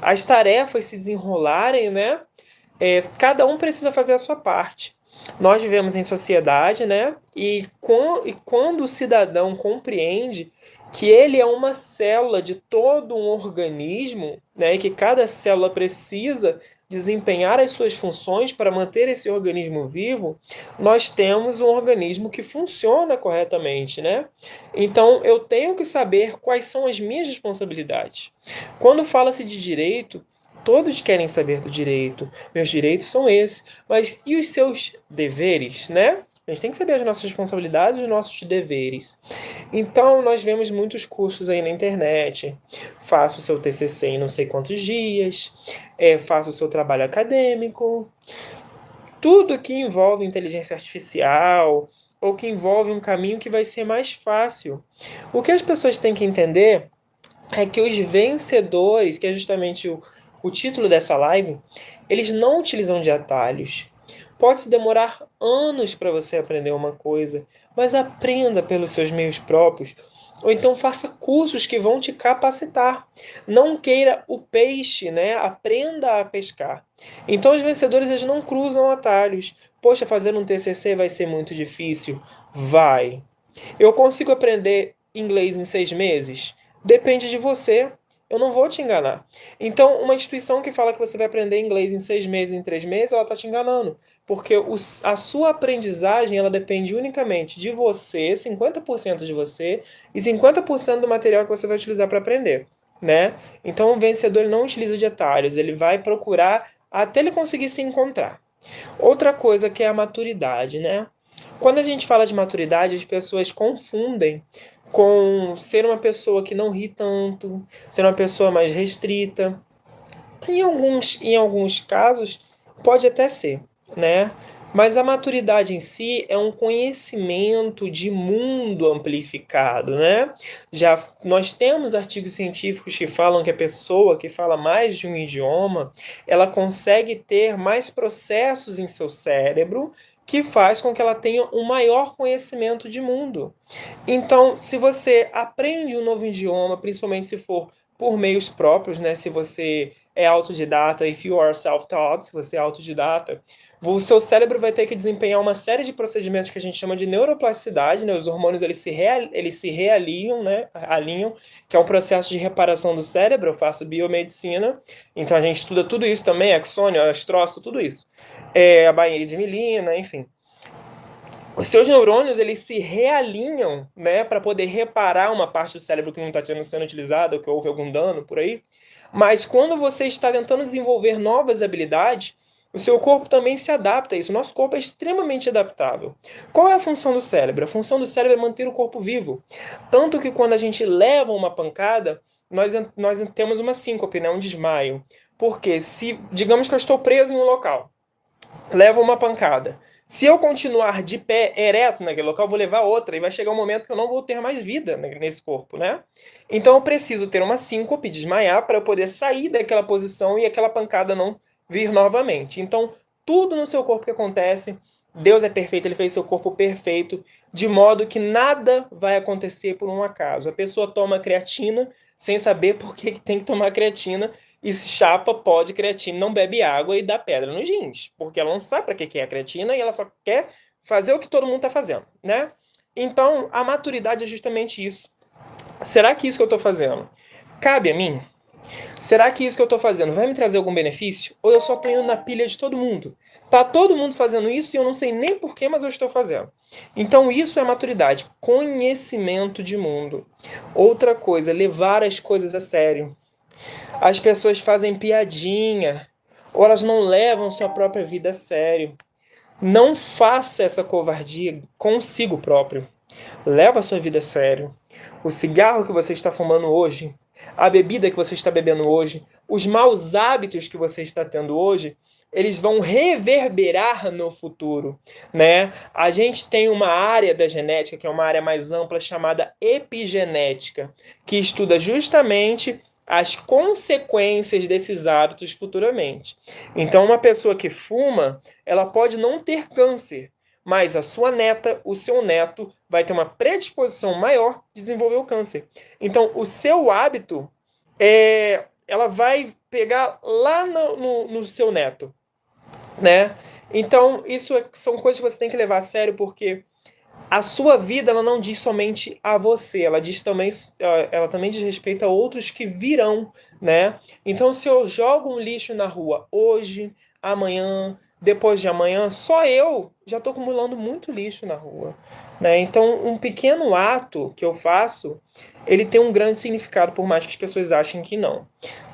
as tarefas se desenrolarem, né? Cada um precisa fazer a sua parte. Nós vivemos em sociedade, né? E quando o cidadão compreende que ele é uma célula de todo um organismo, né? E que cada célula precisa desempenhar as suas funções para manter esse organismo vivo, nós temos um organismo que funciona corretamente, né? Então eu tenho que saber quais são as minhas responsabilidades. Quando fala-se de direito, todos querem saber do direito. Meus direitos são esses. Mas e os seus deveres, né? A gente tem que saber as nossas responsabilidades e os nossos deveres. Então, nós vemos muitos cursos aí na internet. Faça o seu TCC em não sei quantos dias. Faça o seu trabalho acadêmico. Tudo que envolve inteligência artificial ou que envolve um caminho que vai ser mais fácil. O que as pessoas têm que entender é que os vencedores, que é justamente o título dessa live, eles não utilizam de atalhos. Pode-se demorar anos para você aprender uma coisa, mas aprenda pelos seus meios próprios. Ou então faça cursos que vão te capacitar. Não queira o peixe, né? Aprenda a pescar. Então os vencedores eles não cruzam atalhos. Poxa, fazer um TCC vai ser muito difícil? Vai. Eu consigo aprender inglês em 6 meses? Depende de você. Eu não vou te enganar. Então, uma instituição que fala que você vai aprender inglês em 6 meses, em 3 meses, ela está te enganando. Porque a sua aprendizagem, ela depende unicamente de você, 50% de você, e 50% do material que você vai utilizar para aprender, né? Então, o vencedor não utiliza de atalhos, ele vai procurar até ele conseguir se encontrar. Outra coisa que é a maturidade, né? Quando a gente fala de maturidade, as pessoas confundem com ser uma pessoa que não ri tanto, ser uma pessoa mais restrita. Em alguns casos, pode até ser, né? Mas a maturidade em si é um conhecimento de mundo amplificado, né? Já nós temos artigos científicos que falam que a pessoa que fala mais de um idioma, ela consegue ter mais processos em seu cérebro que faz com que ela tenha um maior conhecimento de mundo. Então, se você aprende um novo idioma, principalmente se for por meios próprios, né? Se você é autodidata, if you are self-taught, se você é autodidata, o seu cérebro vai ter que desempenhar uma série de procedimentos que a gente chama de neuroplasticidade, né? Os hormônios eles se realinham, né? Alinham, que é um processo de reparação do cérebro. Eu faço biomedicina, então a gente estuda tudo isso também, axônio, astrócito, tudo isso. A bainha de milina, enfim. Os seus neurônios eles se realinham, né, para poder reparar uma parte do cérebro que não está sendo utilizada, ou que houve algum dano por aí. Mas quando você está tentando desenvolver novas habilidades, o seu corpo também se adapta a isso. O nosso corpo é extremamente adaptável. Qual é a função do cérebro? A função do cérebro é manter o corpo vivo. Tanto que quando a gente leva uma pancada, nós temos uma síncope, né, um desmaio. Porque se, digamos que eu estou preso em um local, levo uma pancada. Se eu continuar de pé, ereto naquele local, eu vou levar outra e vai chegar um momento que eu não vou ter mais vida nesse corpo, né? Então eu preciso ter uma síncope, desmaiar, para eu poder sair daquela posição e aquela pancada não vir novamente. Então, tudo no seu corpo que acontece, Deus é perfeito, Ele fez seu corpo perfeito, de modo que nada vai acontecer por um acaso. A pessoa toma creatina sem saber por que tem que tomar creatina, e chapa pó de creatina, não bebe água e dá pedra nos rins, porque ela não sabe para que é a creatina e ela só quer fazer o que todo mundo está fazendo, né? Então, a maturidade é justamente isso. Será que isso que eu estou fazendo cabe a mim? Será que isso que eu estou fazendo vai me trazer algum benefício? Ou eu só estou indo na pilha de todo mundo? Tá todo mundo fazendo isso e eu não sei nem porquê, mas eu estou fazendo. Então isso é maturidade, conhecimento de mundo. Outra coisa, levar as coisas a sério. As pessoas fazem piadinha, ou elas não levam sua própria vida a sério. Não faça essa covardia consigo próprio. Leva a sua vida a sério. O cigarro que você está fumando hoje, a bebida que você está bebendo hoje, os maus hábitos que você está tendo hoje, eles vão reverberar no futuro, né? A gente tem uma área da genética, que é uma área mais ampla, chamada epigenética, que estuda justamente as consequências desses hábitos futuramente. Então, uma pessoa que fuma, ela pode não ter câncer, mas a sua neta, o seu neto, vai ter uma predisposição maior de desenvolver o câncer. Então, o seu hábito, ela vai pegar lá no seu neto, né? Então, isso são coisas que você tem que levar a sério, porque a sua vida ela não diz somente a você, ela também diz respeito a outros que virão, né? Então, se eu jogo um lixo na rua hoje, amanhã, depois de amanhã, só eu já estou acumulando muito lixo na rua, né? Então, um pequeno ato que eu faço, ele tem um grande significado, por mais que as pessoas achem que não,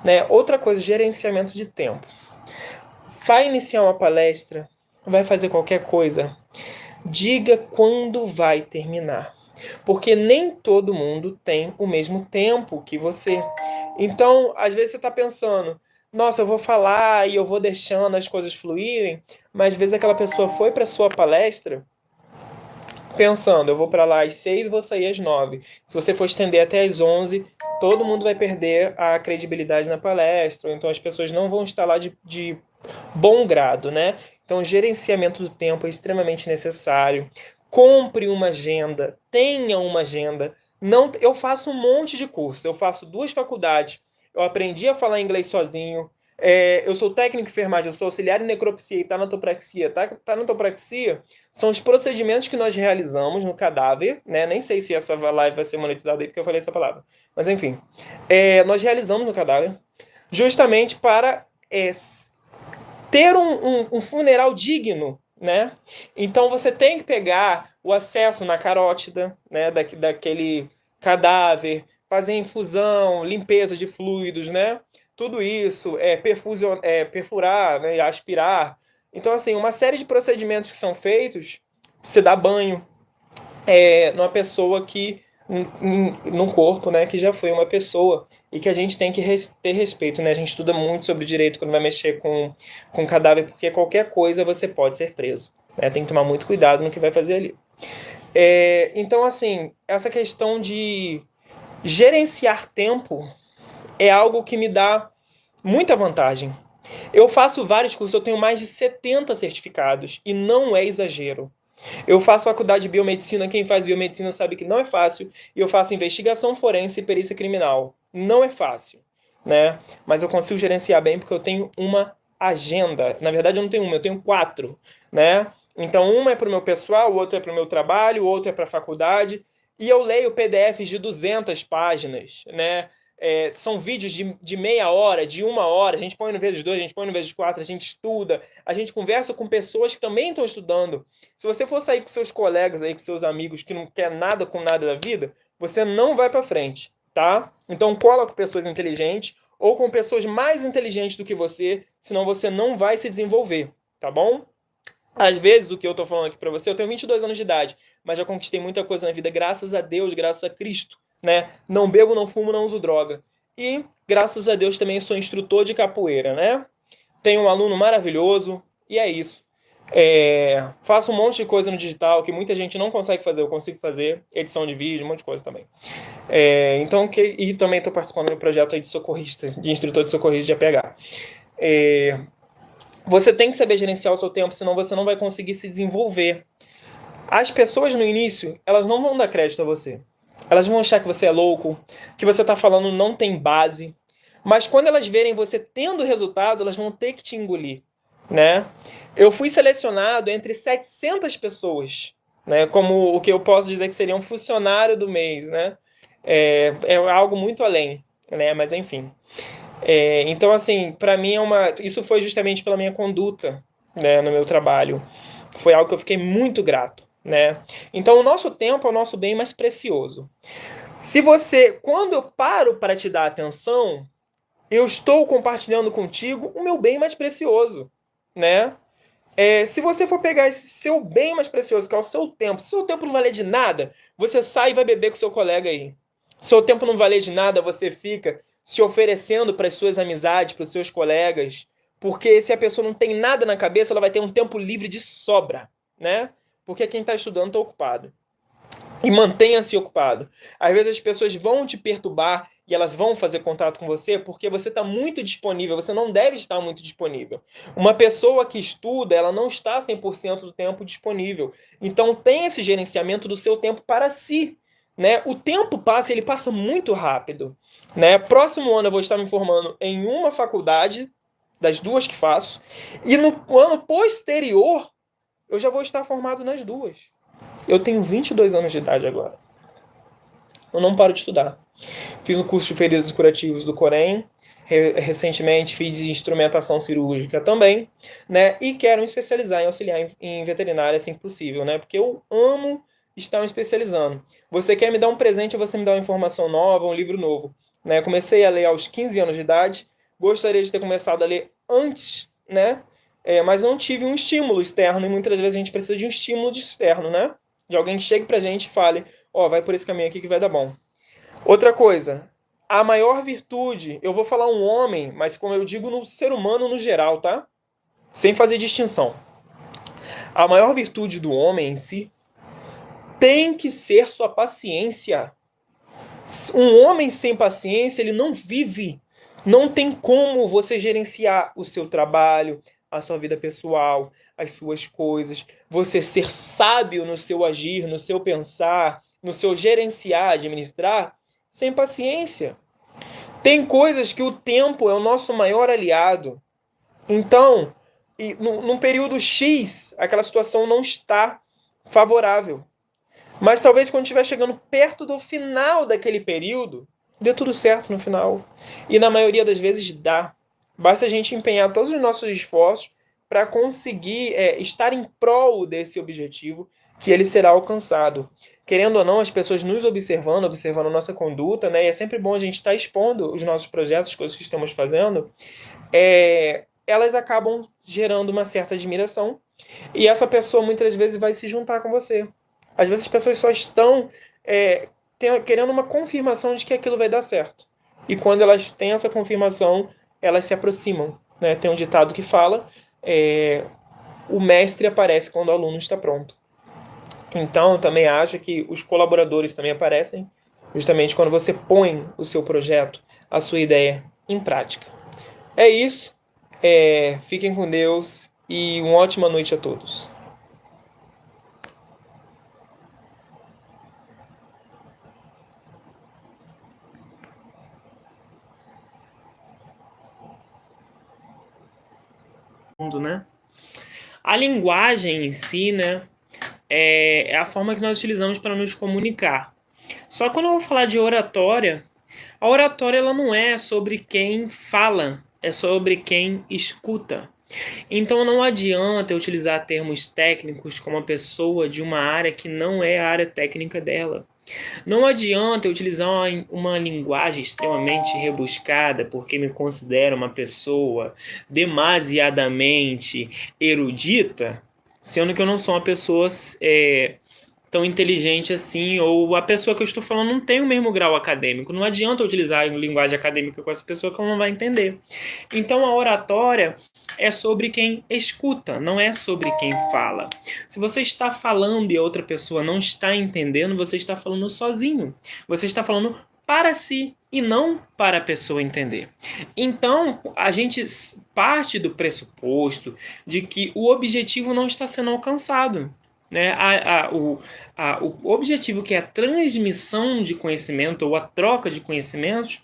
né? Outra coisa, gerenciamento de tempo. Vai iniciar uma palestra, vai fazer qualquer coisa, diga quando vai terminar. Porque nem todo mundo tem o mesmo tempo que você. Então, às vezes você está pensando, nossa, eu vou falar e eu vou deixando as coisas fluírem, mas às vezes aquela pessoa foi para sua palestra pensando, eu vou para lá às 6 e vou sair às 9. Se você for estender até às 11, todo mundo vai perder a credibilidade na palestra, então as pessoas não vão estar lá de bom grado, né? Então, gerenciamento do tempo é extremamente necessário. Compre uma agenda, tenha uma agenda. Não, eu faço um monte de curso, eu faço 2 faculdades, eu aprendi a falar inglês sozinho, eu sou técnico em enfermagem, eu sou auxiliar em necropsia e tanatopraxia. Tanatopraxia são os procedimentos que nós realizamos no cadáver, né? Nem sei se essa live vai ser monetizada aí porque eu falei essa palavra. Mas enfim, nós realizamos no cadáver justamente para ter um funeral digno, né? Então você tem que pegar o acesso na carótida, né? Daquele cadáver, fazer infusão, limpeza de fluidos, né? Tudo isso, perfurar, né? Aspirar. Então, assim, uma série de procedimentos que são feitos, você dá banho numa pessoa que num corpo, né, que já foi uma pessoa e que a gente tem que ter respeito, né? A gente estuda muito sobre direito quando vai mexer com cadáver, porque qualquer coisa você pode ser preso, né? Tem que tomar muito cuidado no que vai fazer ali. Então, assim, essa questão de gerenciar tempo é algo que me dá muita vantagem. Eu faço vários cursos, eu tenho mais de 70 certificados e não é exagero. Eu faço faculdade de biomedicina, quem faz biomedicina sabe que não é fácil, e eu faço investigação forense e perícia criminal. Não é fácil, né? Mas eu consigo gerenciar bem porque eu tenho uma agenda. Na verdade, eu não tenho uma, eu tenho 4, né? Então, uma é para o meu pessoal, outra é para o meu trabalho, outra é para a faculdade, e eu leio PDFs de 200 páginas, né? São vídeos de meia hora, de 1 hora, a gente põe no vezes 2, a gente põe no vezes 4, a gente estuda, a gente conversa com pessoas que também estão estudando. Se você for sair com seus colegas aí, com seus amigos que não quer nada com nada da vida, você não vai para frente, tá? Então cola com pessoas inteligentes ou com pessoas mais inteligentes do que você, senão você não vai se desenvolver, tá bom? Às vezes, o que eu tô falando aqui para você, eu tenho 22 anos de idade, mas já conquistei muita coisa na vida, graças a Deus, graças a Cristo, né? Não bebo, não fumo, não uso droga. E, graças a Deus, também sou instrutor de capoeira, né? Tenho um aluno maravilhoso, e é isso. Faço um monte de coisa no digital que muita gente não consegue fazer, eu consigo fazer, edição de vídeo, um monte de coisa também. E também estou participando do projeto aí de socorrista, de instrutor de socorrista de APH. Você tem que saber gerenciar o seu tempo, senão você não vai conseguir se desenvolver. As pessoas no início, elas não vão dar crédito a você. Elas vão achar que você é louco, que você está falando não tem base. Mas quando elas verem você tendo resultados, elas vão ter que te engolir. né? Eu fui selecionado entre 700 pessoas, né? Como o que eu posso dizer que seria um funcionário do mês, né? É algo muito além, né? Mas enfim. Então, assim, para mim isso foi justamente pela minha conduta, né, no meu trabalho. Foi algo que eu fiquei muito grato, né? Então, o nosso tempo é o nosso bem mais precioso. Quando eu paro para te dar atenção, eu estou compartilhando contigo o meu bem mais precioso, né? Se você for pegar esse seu bem mais precioso, que é o seu tempo, se o seu tempo não valer de nada, você sai e vai beber com seu colega aí. Se o seu tempo não valer de nada, você fica se oferecendo para as suas amizades, para os seus colegas, porque se a pessoa não tem nada na cabeça, ela vai ter um tempo livre de sobra, né? Porque quem está estudando está ocupado. E mantenha-se ocupado. Às vezes as pessoas vão te perturbar e elas vão fazer contato com você porque você está muito disponível, você não deve estar muito disponível. Uma pessoa que estuda, ela não está 100% do tempo disponível. Então tem esse gerenciamento do seu tempo para si, né? O tempo passa, ele passa muito rápido, né? Próximo ano eu vou estar me formando em uma faculdade das duas que faço, e no ano posterior eu já vou estar formado nas duas. Eu tenho 22 anos de idade agora. Eu não paro de estudar. Fiz um curso de feridas curativas do Corém. Recentemente fiz instrumentação cirúrgica também, né? E quero me especializar em auxiliar em veterinária assim que possível, né? Porque eu amo estar me especializando. Você quer me dar um presente, você me dá uma informação nova, um livro novo, né? Comecei a ler aos 15 anos de idade. Gostaria de ter começado a ler antes, né? Mas não tive um estímulo externo e muitas vezes a gente precisa de um estímulo externo, né? De alguém que chegue pra gente e fale, vai por esse caminho aqui que vai dar bom. Outra coisa, a maior virtude, eu vou falar um homem, mas como eu digo no ser humano no geral, tá? Sem fazer distinção. A maior virtude do homem em si tem que ser sua paciência. Um homem sem paciência, ele não vive. Não tem como você gerenciar o seu trabalho, a sua vida pessoal, as suas coisas, você ser sábio no seu agir, no seu pensar, no seu gerenciar, administrar, sem paciência. Tem coisas que o tempo é o nosso maior aliado. Então, num período X, aquela situação não está favorável. Mas talvez quando estiver chegando perto do final daquele período, dê tudo certo no final. E na maioria das vezes dá. Basta a gente empenhar todos os nossos esforços para conseguir estar em prol desse objetivo, que ele será alcançado. Querendo ou não, as pessoas nos observando a nossa conduta, né? E é sempre bom a gente estar expondo os nossos projetos, as coisas que estamos fazendo. Elas acabam gerando uma certa admiração. E essa pessoa muitas vezes vai se juntar com você. Às vezes as pessoas só estão querendo uma confirmação de que aquilo vai dar certo. E quando elas têm essa confirmação, elas se aproximam. Né? Tem um ditado que fala, o mestre aparece quando o aluno está pronto. Então, eu também acho que os colaboradores também aparecem justamente quando você põe o seu projeto, a sua ideia em prática. É isso. Fiquem com Deus e uma ótima noite a todos. Né? A linguagem em si, né, é a forma que nós utilizamos para nos comunicar. Só que quando eu vou falar de oratória, a oratória ela não é sobre quem fala, é sobre quem escuta. Então não adianta eu utilizar termos técnicos com uma pessoa de uma área que não é a área técnica dela. Não adianta eu utilizar uma linguagem extremamente rebuscada porque me considero uma pessoa demasiadamente erudita, sendo que eu não sou uma pessoa tão inteligente assim, ou a pessoa que eu estou falando não tem o mesmo grau acadêmico. Não adianta eu utilizar a linguagem acadêmica com essa pessoa que ela não vai entender. Então a oratória é sobre quem escuta, não é sobre quem fala. Se você está falando e a outra pessoa não está entendendo, você está falando sozinho. Você está falando para si e não para a pessoa entender. Então, a gente parte do pressuposto de que o objetivo não está sendo alcançado. Né? O objetivo, que é a transmissão de conhecimento ou a troca de conhecimentos,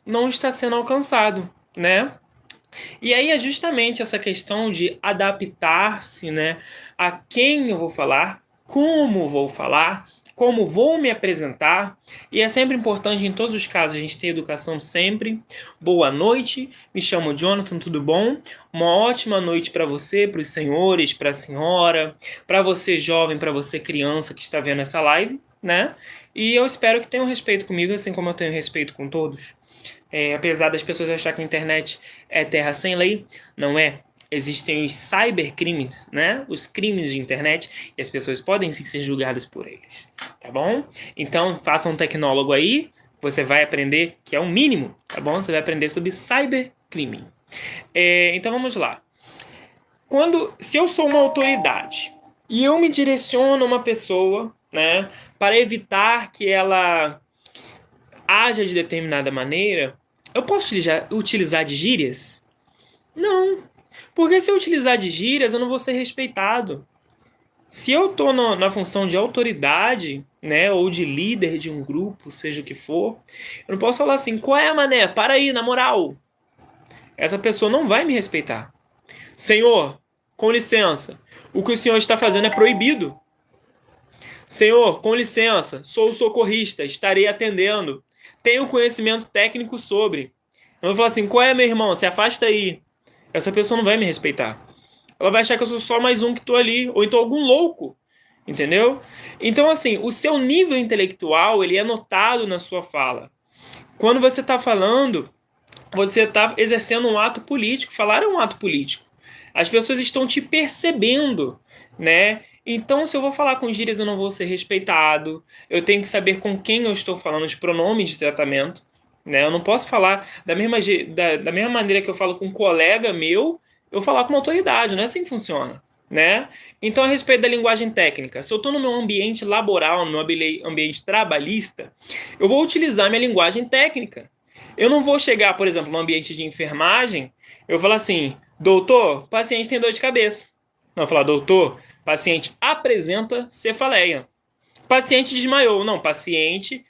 não está sendo alcançado, né? E aí é justamente essa questão de adaptar-se, né, a quem eu vou falar, como vou me apresentar. E é sempre importante, em todos os casos, a gente ter educação sempre. Boa noite, me chamo Jonathan, tudo bom? Uma ótima noite para você, para os senhores, para a senhora, para você jovem, para você criança que está vendo essa live, né? E eu espero que tenham respeito comigo, assim como eu tenho respeito com todos. Apesar das pessoas acharem que a internet é terra sem lei, não é. Existem os cybercrimes, né? Os crimes de internet, e as pessoas podem sim ser julgadas por eles, tá bom? Então, faça um tecnólogo aí, você vai aprender, que é o mínimo, tá bom? Você vai aprender sobre cybercrime. Então, vamos lá. Se eu sou uma autoridade e eu me direciono a uma pessoa, né, para evitar que ela haja de determinada maneira, eu posso utilizar de gírias? Não. Porque se eu utilizar de gírias, eu não vou ser respeitado. Se eu estou na função de autoridade, né, ou de líder de um grupo, seja o que for, eu não posso falar assim, qual é, mané? Para aí, na moral. Essa pessoa não vai me respeitar. Senhor, com licença, o que o senhor está fazendo é proibido. Senhor, com licença, sou socorrista, estarei atendendo. Tenho conhecimento técnico sobre. Eu vou falar assim, qual é, meu irmão? Se afasta aí. Essa pessoa não vai me respeitar. Ela vai achar que eu sou só mais um que tô ali, ou então algum louco, entendeu? Então, assim, o seu nível intelectual, ele é notado na sua fala. Quando você está falando, você está exercendo um ato político. Falar é um ato político. As pessoas estão te percebendo, né? Então, se eu vou falar com gírias, eu não vou ser respeitado. Eu tenho que saber com quem eu estou falando, de pronomes de tratamento, né? Eu não posso falar da mesma maneira que eu falo com um colega meu, eu falar com uma autoridade. Não é assim que funciona, né? Então, a respeito da linguagem técnica, se eu estou no meu ambiente laboral, no meu ambiente trabalhista, eu vou utilizar minha linguagem técnica. Eu não vou chegar, por exemplo, no ambiente de enfermagem, eu vou falar assim, doutor, paciente tem dor de cabeça. Não, eu vou falar, doutor, paciente apresenta cefaleia. Paciente desmaiou. Não, paciente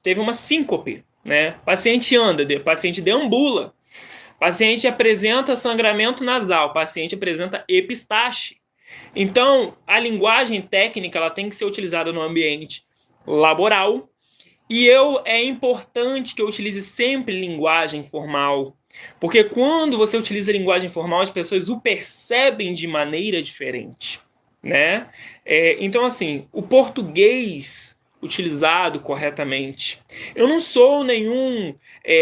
teve uma síncope, né? Paciente anda, paciente deambula. Paciente apresenta sangramento nasal. Paciente apresenta epistaxe. Então, a linguagem técnica ela tem que ser utilizada no ambiente laboral. E é importante que eu utilize sempre linguagem formal, porque quando você utiliza linguagem formal, as pessoas o percebem de maneira diferente, né? Então, assim, o português utilizado corretamente. Eu não sou nenhum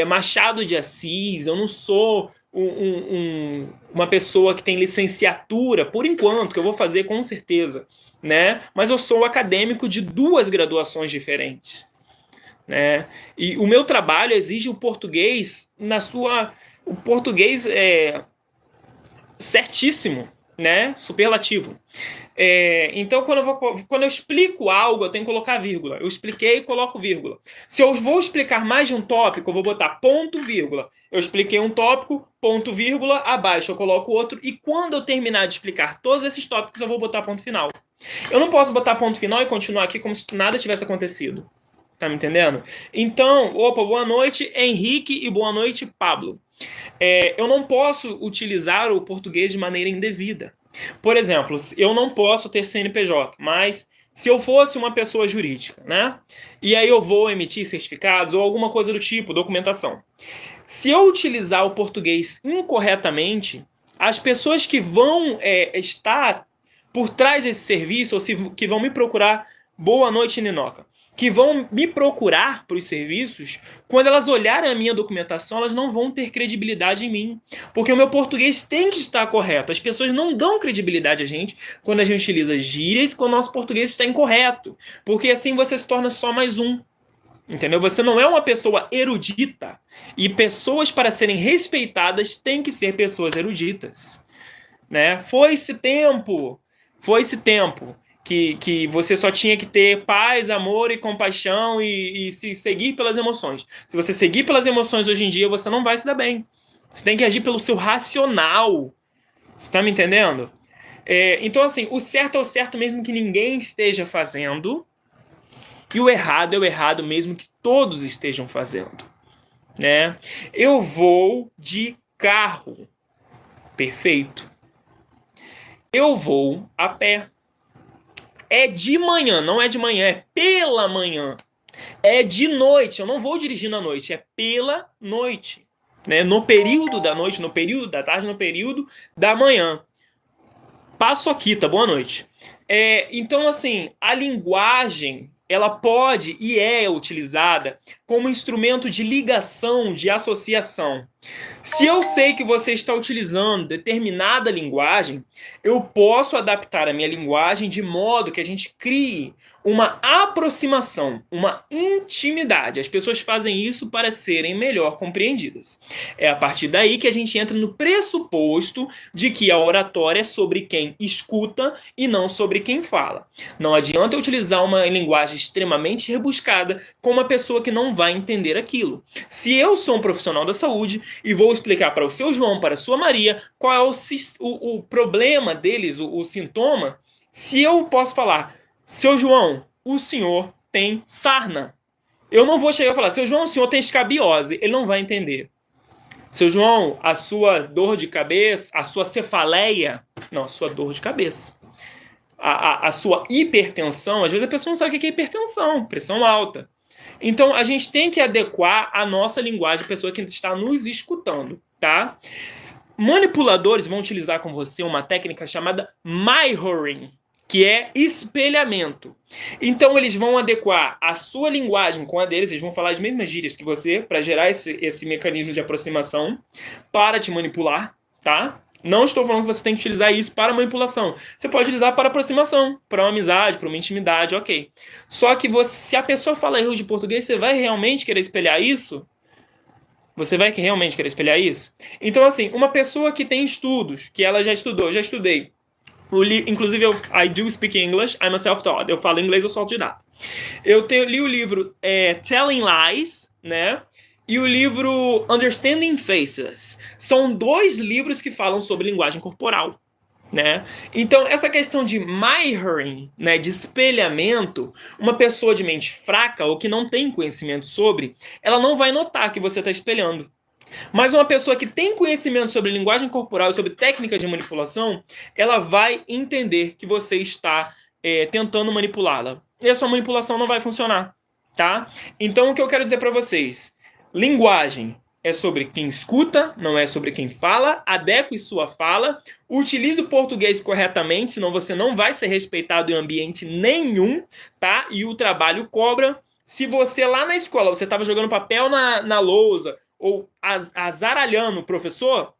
Machado de Assis, eu não sou uma pessoa que tem licenciatura, por enquanto, que eu vou fazer com certeza, né? Mas eu sou acadêmico de 2 graduações diferentes, né? E o meu trabalho exige o português o português certíssimo, né? Superlativo. Então, quando eu explico algo, eu tenho que colocar vírgula. Eu expliquei e coloco vírgula. Se eu vou explicar mais de um tópico, eu vou botar ponto, vírgula. Eu expliquei um tópico, ponto, vírgula, abaixo eu coloco outro. E quando eu terminar de explicar todos esses tópicos, eu vou botar ponto final. Eu não posso botar ponto final e continuar aqui como se nada tivesse acontecido. Tá me entendendo? Então, boa noite, Henrique, e boa noite, Pablo. Eu não posso utilizar o português de maneira indevida. Por exemplo, eu não posso ter CNPJ, mas se eu fosse uma pessoa jurídica, né? E aí eu vou emitir certificados ou alguma coisa do tipo, documentação. Se eu utilizar o português incorretamente, as pessoas que vão estar por trás desse serviço, ou que vão me procurar, boa noite, Ninoca, que vão me procurar para os serviços, quando elas olharem a minha documentação, elas não vão ter credibilidade em mim. Porque o meu português tem que estar correto. As pessoas não dão credibilidade a gente quando a gente utiliza gírias, quando o nosso português está incorreto. Porque assim você se torna só mais um. Entendeu? Você não é uma pessoa erudita. E pessoas, para serem respeitadas, têm que ser pessoas eruditas. Né? Foi-se tempo que você só tinha que ter paz, amor e compaixão e se seguir pelas emoções. Se você seguir pelas emoções hoje em dia, você não vai se dar bem. Você tem que agir pelo seu racional. Você tá me entendendo? Então, assim, o certo é o certo mesmo que ninguém esteja fazendo. E o errado é o errado mesmo que todos estejam fazendo. Né? Eu vou de carro. Perfeito. Eu vou a pé. É de manhã, não é de manhã, é pela manhã. É de noite, eu não vou dirigindo à noite, é pela noite. Né? No período da noite, no período da tarde, no período da manhã. Paçoquita, boa noite. Então, assim, a linguagem, ela pode e é utilizada como instrumento de ligação, de associação. Se eu sei que você está utilizando determinada linguagem, eu posso adaptar a minha linguagem de modo que a gente crie uma aproximação, uma intimidade. As pessoas fazem isso para serem melhor compreendidas. É a partir daí que a gente entra no pressuposto de que a oratória é sobre quem escuta e não sobre quem fala. Não adianta eu utilizar uma linguagem extremamente rebuscada com uma pessoa que não vai entender aquilo. Se eu sou um profissional da saúde e vou explicar para o seu João, para a sua Maria, qual é o problema deles, o sintoma, se eu posso falar, seu João, o senhor tem sarna. Eu não vou chegar e falar, seu João, o senhor tem escabiose. Ele não vai entender. Seu João, a sua dor de cabeça, a sua cefaleia, não, a sua dor de cabeça. A sua hipertensão, às vezes a pessoa não sabe o que é hipertensão, pressão alta. Então, a gente tem que adequar a nossa linguagem à pessoa que está nos escutando, tá? Manipuladores vão utilizar com você uma técnica chamada mirroring, que é espelhamento. Então, eles vão adequar a sua linguagem com a deles, eles vão falar as mesmas gírias que você, para gerar esse mecanismo de aproximação, para te manipular, tá? Não estou falando que você tem que utilizar isso para manipulação. Você pode utilizar para aproximação, para uma amizade, para uma intimidade, ok. Só que se a pessoa fala erros de português, você vai realmente querer espelhar isso? Você vai realmente querer espelhar isso? Então, assim, uma pessoa que tem estudos, que ela já estudou, já estudei. Inclusive, I do speak English, I'm a self-taught. Eu falo inglês, eu sou autodidata. Li o livro Telling Lies, né? E o livro Understanding Faces. São 2 livros que falam sobre linguagem corporal, né? Então, essa questão de mirroring, né, de espelhamento, uma pessoa de mente fraca ou que não tem conhecimento sobre, ela não vai notar que você está espelhando. Mas uma pessoa que tem conhecimento sobre linguagem corporal e sobre técnica de manipulação, ela vai entender que você está tentando manipulá-la. E a sua manipulação não vai funcionar, tá? Então, o que eu quero dizer para vocês... Linguagem é sobre quem escuta, não é sobre quem fala. Adeque sua fala. Utilize o português corretamente, senão você não vai ser respeitado em ambiente nenhum, tá? E o trabalho cobra. Se você lá na escola, você estava jogando papel na lousa ou azaralhando o professor,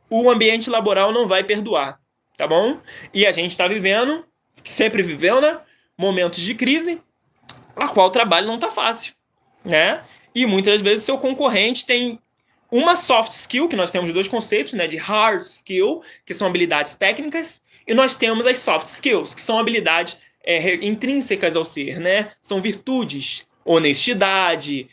o ambiente laboral não vai perdoar, tá bom? E a gente está vivendo, sempre viveu, né? Momentos de crise, a qual o trabalho não está fácil, né? E muitas vezes seu concorrente tem uma soft skill, que nós temos 2 conceitos, né, de hard skill, que são habilidades técnicas, e nós temos as soft skills, que são habilidades intrínsecas ao ser, né? São virtudes, honestidade,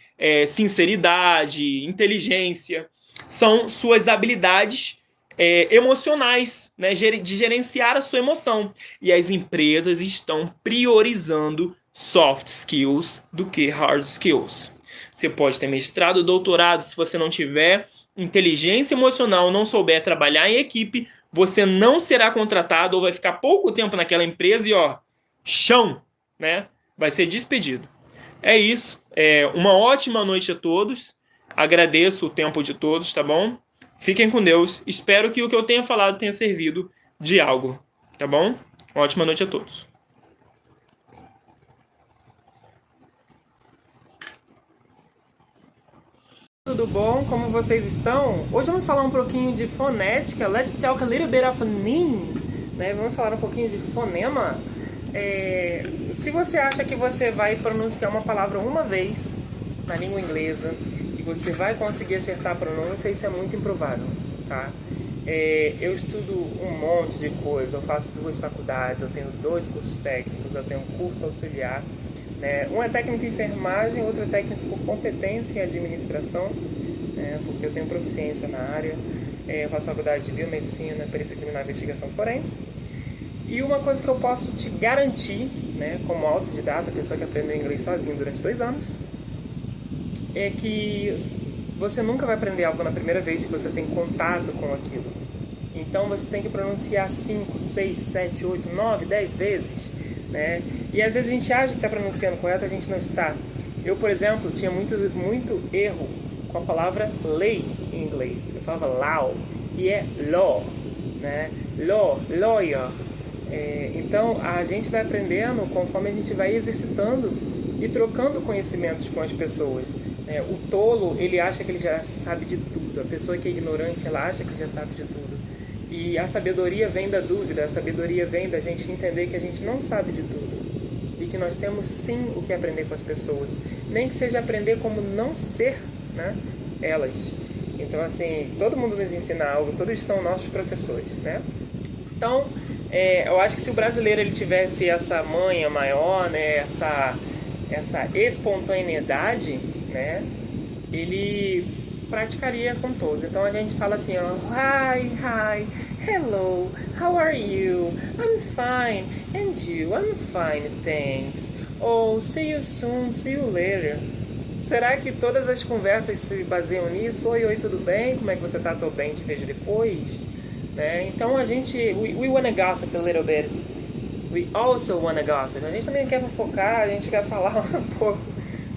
sinceridade, inteligência. São suas habilidades emocionais, né, de gerenciar a sua emoção. E as empresas estão priorizando soft skills do que hard skills. Você pode ter mestrado, doutorado, se você não tiver inteligência emocional, não souber trabalhar em equipe, você não será contratado ou vai ficar pouco tempo naquela empresa e, chão, né? Vai ser despedido. É isso. Uma ótima noite a todos. Agradeço o tempo de todos, tá bom? Fiquem com Deus. Espero que o que eu tenha falado tenha servido de algo, tá bom? Ótima noite a todos. Tudo bom? Como vocês estão? Hoje vamos falar um pouquinho de fonética. Let's talk a little bit of phoneme, né? Vamos falar um pouquinho de fonema. Se você acha que você vai pronunciar uma palavra uma vez na língua inglesa e você vai conseguir acertar a pronúncia, isso é muito improvável, tá? Eu estudo um monte de coisa, eu faço 2 faculdades, eu tenho 2 cursos técnicos, eu tenho um curso auxiliar, né? Um é técnico em enfermagem, outro é técnico por competência em administração, né? Porque eu tenho proficiência na área. Eu faço faculdade de biomedicina, perícia criminal e investigação forense. E uma coisa que eu posso te garantir, né, como autodidata, pessoa que aprendeu inglês sozinho durante 2 anos, é que você nunca vai aprender algo na primeira vez que você tem contato com aquilo. Então você tem que pronunciar 5, 6, 7, 8, 9, 10 vezes, né? E às vezes a gente acha que está pronunciando correto, a gente não está. Eu, por exemplo, tinha muito erro com a palavra lei em inglês. Eu falava law e é law, né? Law, lawyer. Então a gente vai aprendendo conforme a gente vai exercitando e trocando conhecimentos com as pessoas. O tolo, ele acha que ele já sabe de tudo. A pessoa que é ignorante, ela acha que já sabe de tudo. E a sabedoria vem da dúvida, a sabedoria vem da gente entender que a gente não sabe de tudo. E que nós temos sim o que aprender com as pessoas. Nem que seja aprender como não ser, né, elas. Então, assim, todo mundo nos ensina algo, todos são nossos professores, né? Então, eu acho que se o brasileiro ele tivesse essa manha maior, né, essa espontaneidade, né, ele praticaria com todos. Então a gente fala assim, ó, hi, hello, how are you? I'm fine, and you? I'm fine, thanks. Oh, see you soon, see you later. Será que todas as conversas se baseiam nisso? Oi, tudo bem? Como é que você tá? Tô bem, te vejo depois. Né? Então a gente, we wanna gossip a little bit. We also wanna gossip. A gente também quer fofocar, a gente quer falar um pouco.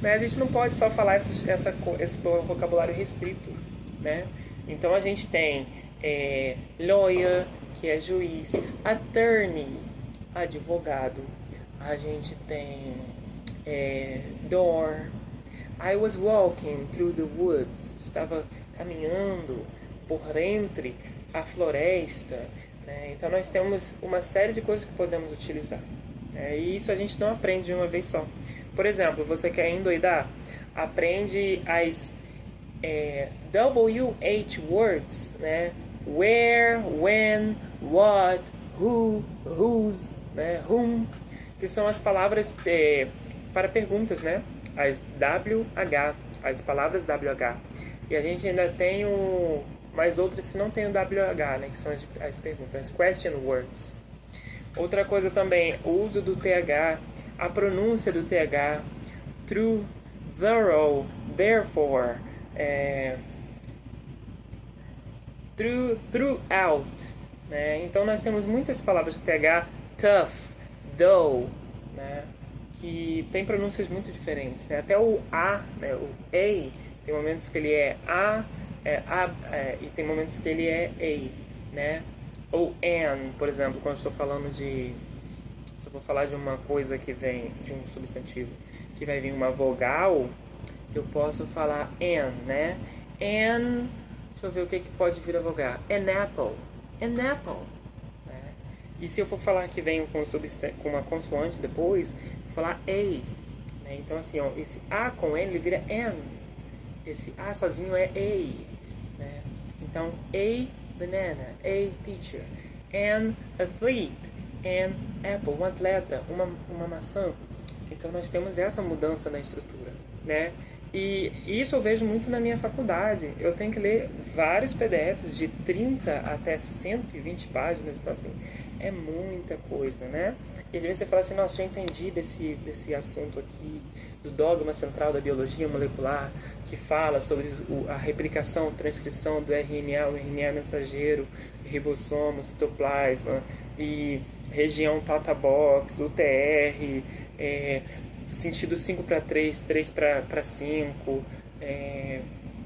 Né? A gente não pode só falar esse vocabulário restrito, né? Então a gente tem lawyer, que é juiz, attorney, advogado. A gente tem door. I was walking through the woods. Estava caminhando por entre a floresta. Né? Então nós temos uma série de coisas que podemos utilizar. E isso a gente não aprende de uma vez só. Por exemplo, você quer endoidar? Aprende as WH words, né? Where, when, what, who, whose, né? Whom, que são as palavras para perguntas, né? As WH, as palavras WH. E a gente ainda tem mais outras que não tem o WH, né? Que são as perguntas, as question words. Outra coisa também, o uso do TH, a pronúncia do TH, through, thorough, therefore, throughout, né? Então nós temos muitas palavras do TH, tough, though, né? Que tem pronúncias muito diferentes, né? Até o A, né? O A, tem momentos que ele é A, e tem momentos que ele é A, né? Ou an, por exemplo, quando estou falando se eu vou falar de uma coisa que vem de um substantivo, que vai vir uma vogal, eu posso falar an, né? An, deixa eu ver o que pode vir a vogal. An apple. Né? E se eu for falar que vem com uma consoante depois, vou falar a. Né? Então assim, ó, esse A com N, ele vira an. Esse A sozinho é a. Né? Então, a banana, a teacher, an athlete, an apple, um atleta, uma maçã. Então nós temos essa mudança na estrutura, né? E isso eu vejo muito na minha faculdade. Eu tenho que ler vários PDFs de 30 até 120 páginas, então assim, é muita coisa, né? E às vezes você fala assim, nossa, já entendi desse assunto aqui, do dogma central da biologia molecular, que fala sobre a replicação, transcrição do RNA, o RNA mensageiro, ribossomo, citoplasma, e região Tata Box, UTR, sentido 5 para 3, 3 para 5.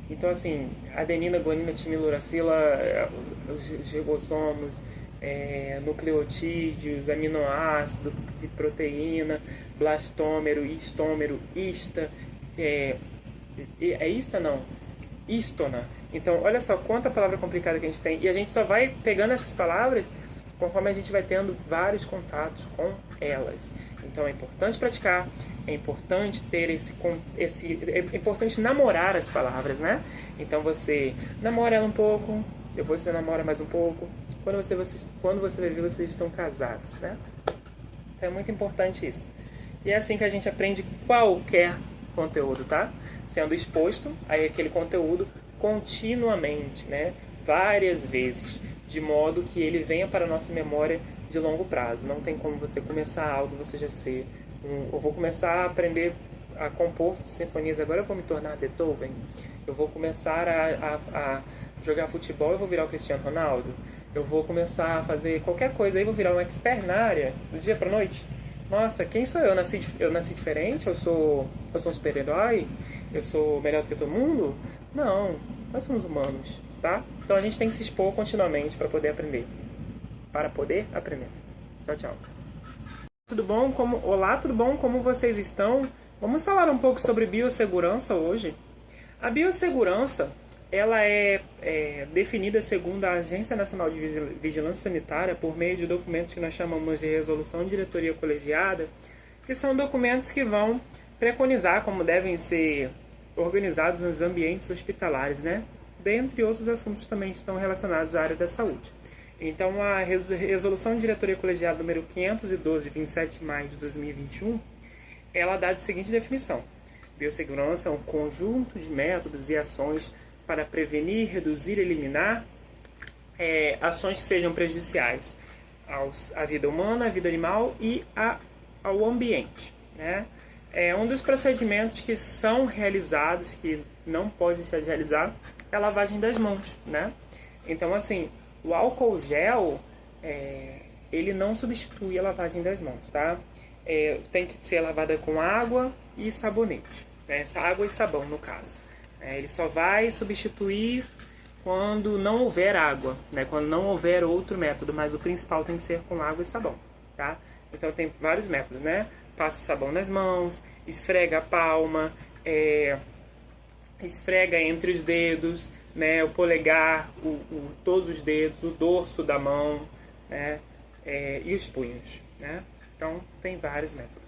Então, assim, adenina, guanina, timiluracila, os ribossomos, nucleotídeos, aminoácido, proteína, blastômero, histômero, hista. Hista não? Histona. Então, olha só quanta palavra complicada que a gente tem. E a gente só vai pegando essas palavras conforme a gente vai tendo vários contatos com elas. Então é importante praticar, é importante ter é importante namorar as palavras, né? Então você namora ela um pouco, depois você namora mais um pouco. Quando você vai ver, vocês estão casados, né? Então é muito importante isso. E é assim que a gente aprende qualquer conteúdo, tá? Sendo exposto a aquele conteúdo continuamente, né? Várias vezes, de modo que ele venha para a nossa memória de longo prazo. Não tem como você começar algo, você já ser eu vou começar a aprender a compor sinfonias, agora eu vou me tornar Beethoven, eu vou começar a jogar futebol e vou virar o Cristiano Ronaldo, eu vou começar a fazer qualquer coisa aí, vou virar um expert na área, do dia pra noite. Nossa, quem sou eu? Eu nasci diferente? Eu sou um super-herói? Eu sou melhor do que todo mundo? Não, nós somos humanos, tá? Então a gente tem que se expor continuamente para poder aprender. Para poder aprender. Tchau, tchau. Tudo bom? Olá, tudo bom? Como vocês estão? Vamos falar um pouco sobre biossegurança hoje. A biossegurança, ela é definida segundo a Agência Nacional de Vigilância Sanitária por meio de documentos que nós chamamos de resolução de diretoria colegiada, que são documentos que vão preconizar como devem ser organizados nos ambientes hospitalares, né? Dentre outros assuntos também estão relacionados à área da saúde. Então, a resolução de diretoria colegiada número 512, de 27 de maio de 2021, ela dá a seguinte definição: biossegurança é um conjunto de métodos e ações para prevenir, reduzir e eliminar ações que sejam prejudiciais à vida humana, à vida animal e ao ambiente, né? É um dos procedimentos que são realizados, que não pode deixar de realizar, é a lavagem das mãos, né? Então, assim, o álcool gel, ele não substitui a lavagem das mãos, tá? Tem que ser lavada com água e sabonete, né? Água e sabão, no caso. Ele só vai substituir quando não houver água, né? Quando não houver outro método, mas o principal tem que ser com água e sabão, tá? Então tem vários métodos, né? Passa o sabão nas mãos, esfrega a palma, esfrega entre os dedos, né? O polegar, todos os dedos, o dorso da mão, né? E os punhos, né? Então tem vários métodos,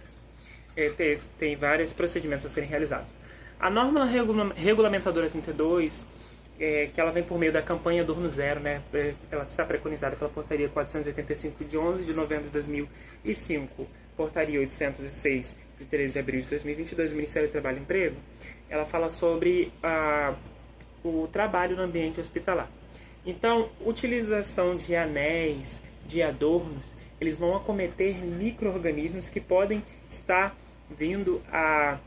tem vários procedimentos a serem realizados. A norma regulamentadora 32, que ela vem por meio da campanha Durno Zero, né? Ela está preconizada pela portaria 485 de 11 de novembro de 2005, portaria 806 de 13 de abril de 2022 do Ministério do Trabalho e Emprego. Ela fala sobre o trabalho no ambiente hospitalar. Então, utilização de anéis, de adornos, eles vão acometer micro-organismos que podem estar vindo a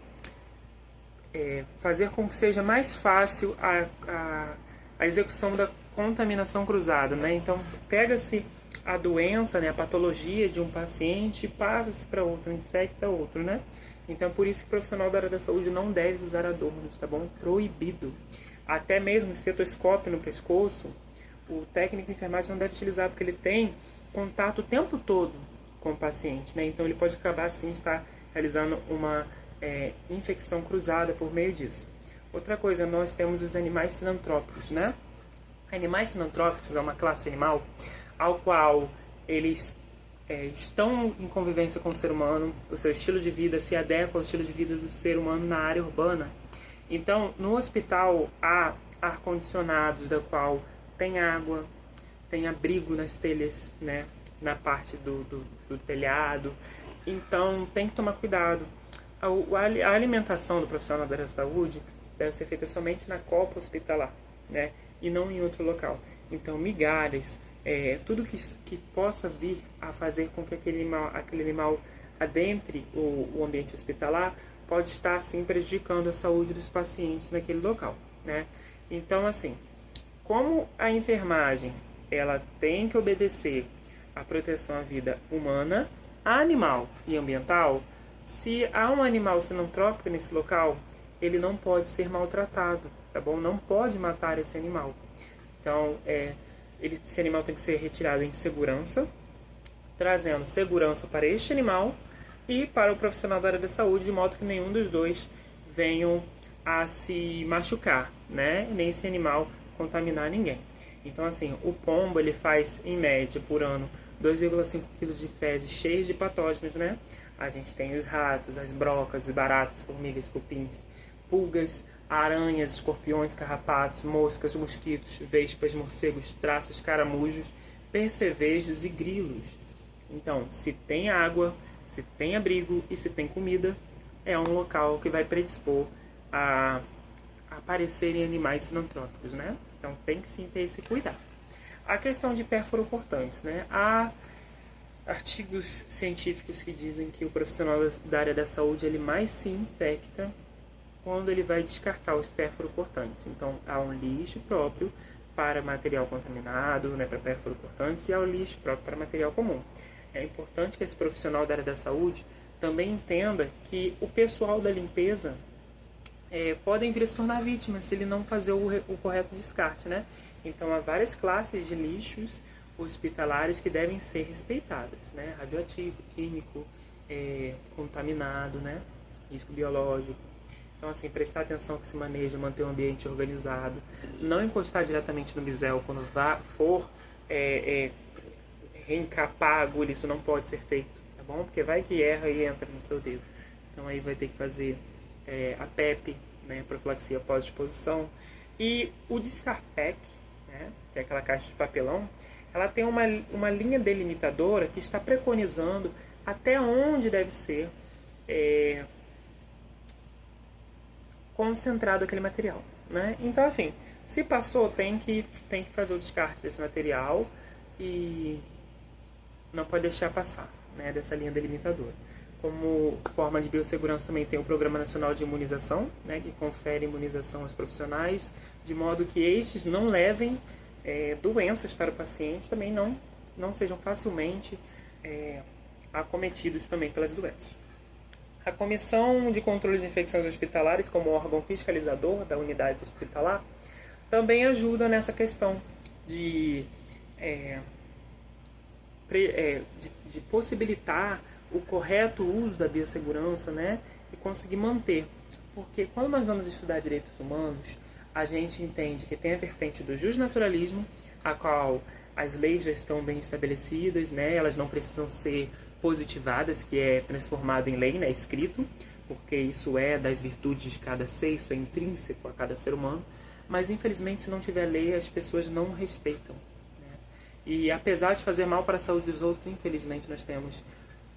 fazer com que seja mais fácil a execução da contaminação cruzada, né? Então, pega-se a doença, né, a patologia de um paciente e passa-se para outro, infecta outro, né? Então, por isso que o profissional da área da saúde não deve usar adornos, tá bom? Proibido. Até mesmo estetoscópio no pescoço, o técnico de enfermagem não deve utilizar, porque ele tem contato o tempo todo com o paciente, né? Então, ele pode acabar, assim, estar realizando uma infecção cruzada por meio disso. Outra coisa, nós temos os animais sinantrópicos, né? Animais sinantrópicos é uma classe animal ao qual eles estão em convivência com o ser humano, o seu estilo de vida se adequa ao estilo de vida do ser humano na área urbana. Então, no hospital há ar-condicionados, da qual tem água, tem abrigo nas telhas, né? Na parte do telhado. Então, tem que tomar cuidado. A alimentação do profissional da área da saúde deve ser feita somente na copa hospitalar, né? E não em outro local. Então, migalhas, tudo que possa vir a fazer com que aquele animal adentre o ambiente hospitalar pode estar, assim, prejudicando a saúde dos pacientes naquele local, né? Então, assim, como a enfermagem ela tem que obedecer à proteção à vida humana, animal e ambiental, se há um animal sinantrópico nesse local, ele não pode ser maltratado, tá bom? Não pode matar esse animal. Então, esse animal tem que ser retirado em segurança, trazendo segurança para este animal e para o profissional da área da saúde, de modo que nenhum dos dois venham a se machucar, né? Nem esse animal contaminar ninguém. Então, assim, o pombo, ele faz, em média, por ano, 2,5 kg de fezes cheias de patógenos, né? A gente tem os ratos, as brocas, baratas, formigas, cupins, pulgas, aranhas, escorpiões, carrapatos, moscas, mosquitos, vespas, morcegos, traças, caramujos, percevejos e grilos. Então, se tem água, se tem abrigo e se tem comida, é um local que vai predispor a aparecerem animais sinantrópicos, né? Então, tem que sim ter esse cuidado. A questão de pérfuro cortantes, né? artigos científicos que dizem que o profissional da área da saúde ele mais se infecta quando ele vai descartar os pérfuro-cortantes. Então, há um lixo próprio para material contaminado, né, para pérfuro-cortantes, e há o lixo próprio para material comum. É importante que esse profissional da área da saúde também entenda que o pessoal da limpeza podem vir a se tornar vítimas se ele não fazer o correto descarte, né? Então, há várias classes de lixos hospitalares que devem ser respeitadas, né? Radioativo, químico, contaminado, né? Risco biológico. Então, assim, prestar atenção que se maneja, manter o ambiente organizado, não encostar diretamente no bisel quando for reencapar a agulha, isso não pode ser feito, tá bom? Porque vai que erra e entra no seu dedo. Então, aí vai ter que fazer a PEP, né? Profilaxia pós-exposição. E o Discarpack, né? Que é aquela caixa de papelão, ela tem uma linha delimitadora que está preconizando até onde deve ser concentrado aquele material, né? Então, assim, se passou, tem que fazer o descarte desse material e não pode deixar passar, né, dessa linha delimitadora. Como forma de biossegurança também tem o Programa Nacional de Imunização, né, que confere imunização aos profissionais, de modo que estes não levem doenças para o paciente, também não sejam facilmente acometidos também pelas doenças. A Comissão de Controle de Infecções Hospitalares, como órgão fiscalizador da unidade hospitalar, também ajuda nessa questão de possibilitar o correto uso da biossegurança, né, e conseguir manter. Porque quando nós vamos estudar direitos humanos, a gente entende que tem a vertente do justnaturalismo, a qual as leis já estão bem estabelecidas, né, elas não precisam ser positivadas, que é transformado em lei, né, escrito, porque isso é das virtudes de cada ser, isso é intrínseco a cada ser humano, mas infelizmente se não tiver lei, as pessoas não respeitam, né? E apesar de fazer mal para a saúde dos outros, infelizmente nós temos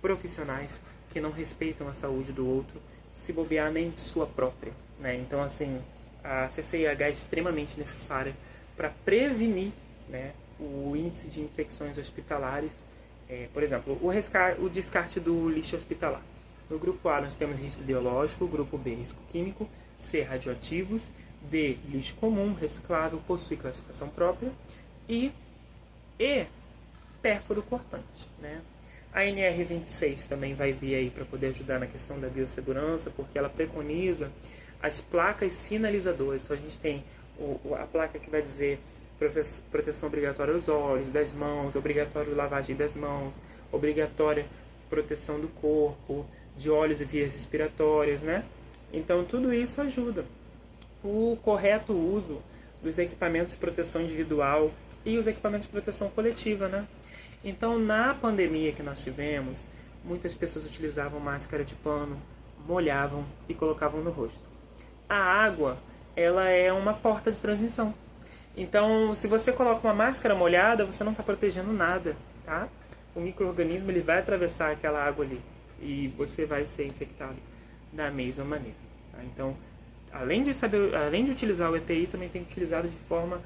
profissionais que não respeitam a saúde do outro, se bobear nem sua própria, né? Então, assim, a CCIH é extremamente necessária para prevenir, né, o índice de infecções hospitalares. Por exemplo, o descarte do lixo hospitalar. No grupo A nós temos risco biológico, grupo B risco químico, C radioativos, D lixo comum, reciclável, possui classificação própria e E pérfuro cortante, né? A NR26 também vai vir aí para poder ajudar na questão da biossegurança, porque ela preconiza as placas sinalizadoras. Então a gente tem a placa que vai dizer proteção obrigatória aos olhos, das mãos, obrigatório lavagem das mãos, obrigatória proteção do corpo, de olhos e vias respiratórias, né? Então tudo isso ajuda. O correto uso dos equipamentos de proteção individual e os equipamentos de proteção coletiva, né? Então, na pandemia que nós tivemos, muitas pessoas utilizavam máscara de pano, molhavam e colocavam no rosto. A água, ela é uma porta de transmissão. Então, se você coloca uma máscara molhada, você não está protegendo nada, tá? O micro-organismo ele vai atravessar aquela água ali e você vai ser infectado da mesma maneira, tá? Então, além de utilizar o EPI, também tem que utilizá-lo de forma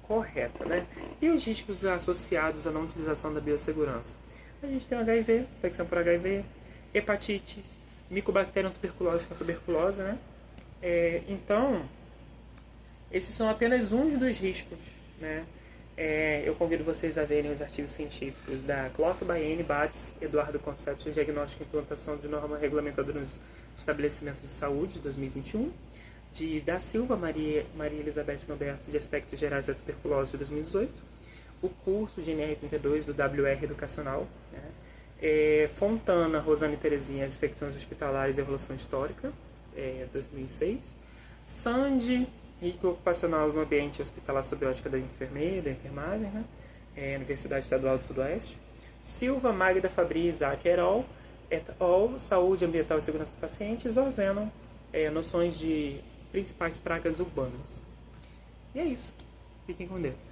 correta, né? E os riscos associados à não utilização da biossegurança? A gente tem HIV, infecção por HIV, hepatites, Mycobacterium tuberculose, que é a tuberculose, né? Então, esses são apenas uns dos riscos, né? Eu convido vocês a verem os artigos científicos da Clough, Baiene, Bates, Eduardo Conception, Diagnóstico e Implantação de Norma Regulamentadora nos Estabelecimentos de Saúde, de 2021, de da Silva, Maria Elizabeth Norberto, de Aspectos Gerais da Tuberculose, de 2018, o curso de NR32 do WR Educacional, né? Fontana, Rosane Terezinha, As Infecções Hospitalares e Evolução Histórica, 2006, Sandy, Risco Ocupacional no Ambiente Hospitalar sob a ótica da enfermagem, né? Universidade Estadual do Sudoeste, Silva, Magda, Fabri, Isaac, Herol, et al., Saúde Ambiental e Segurança do Paciente, Zorzenon, noções de principais pragas urbanas. E é isso. Fiquem com Deus.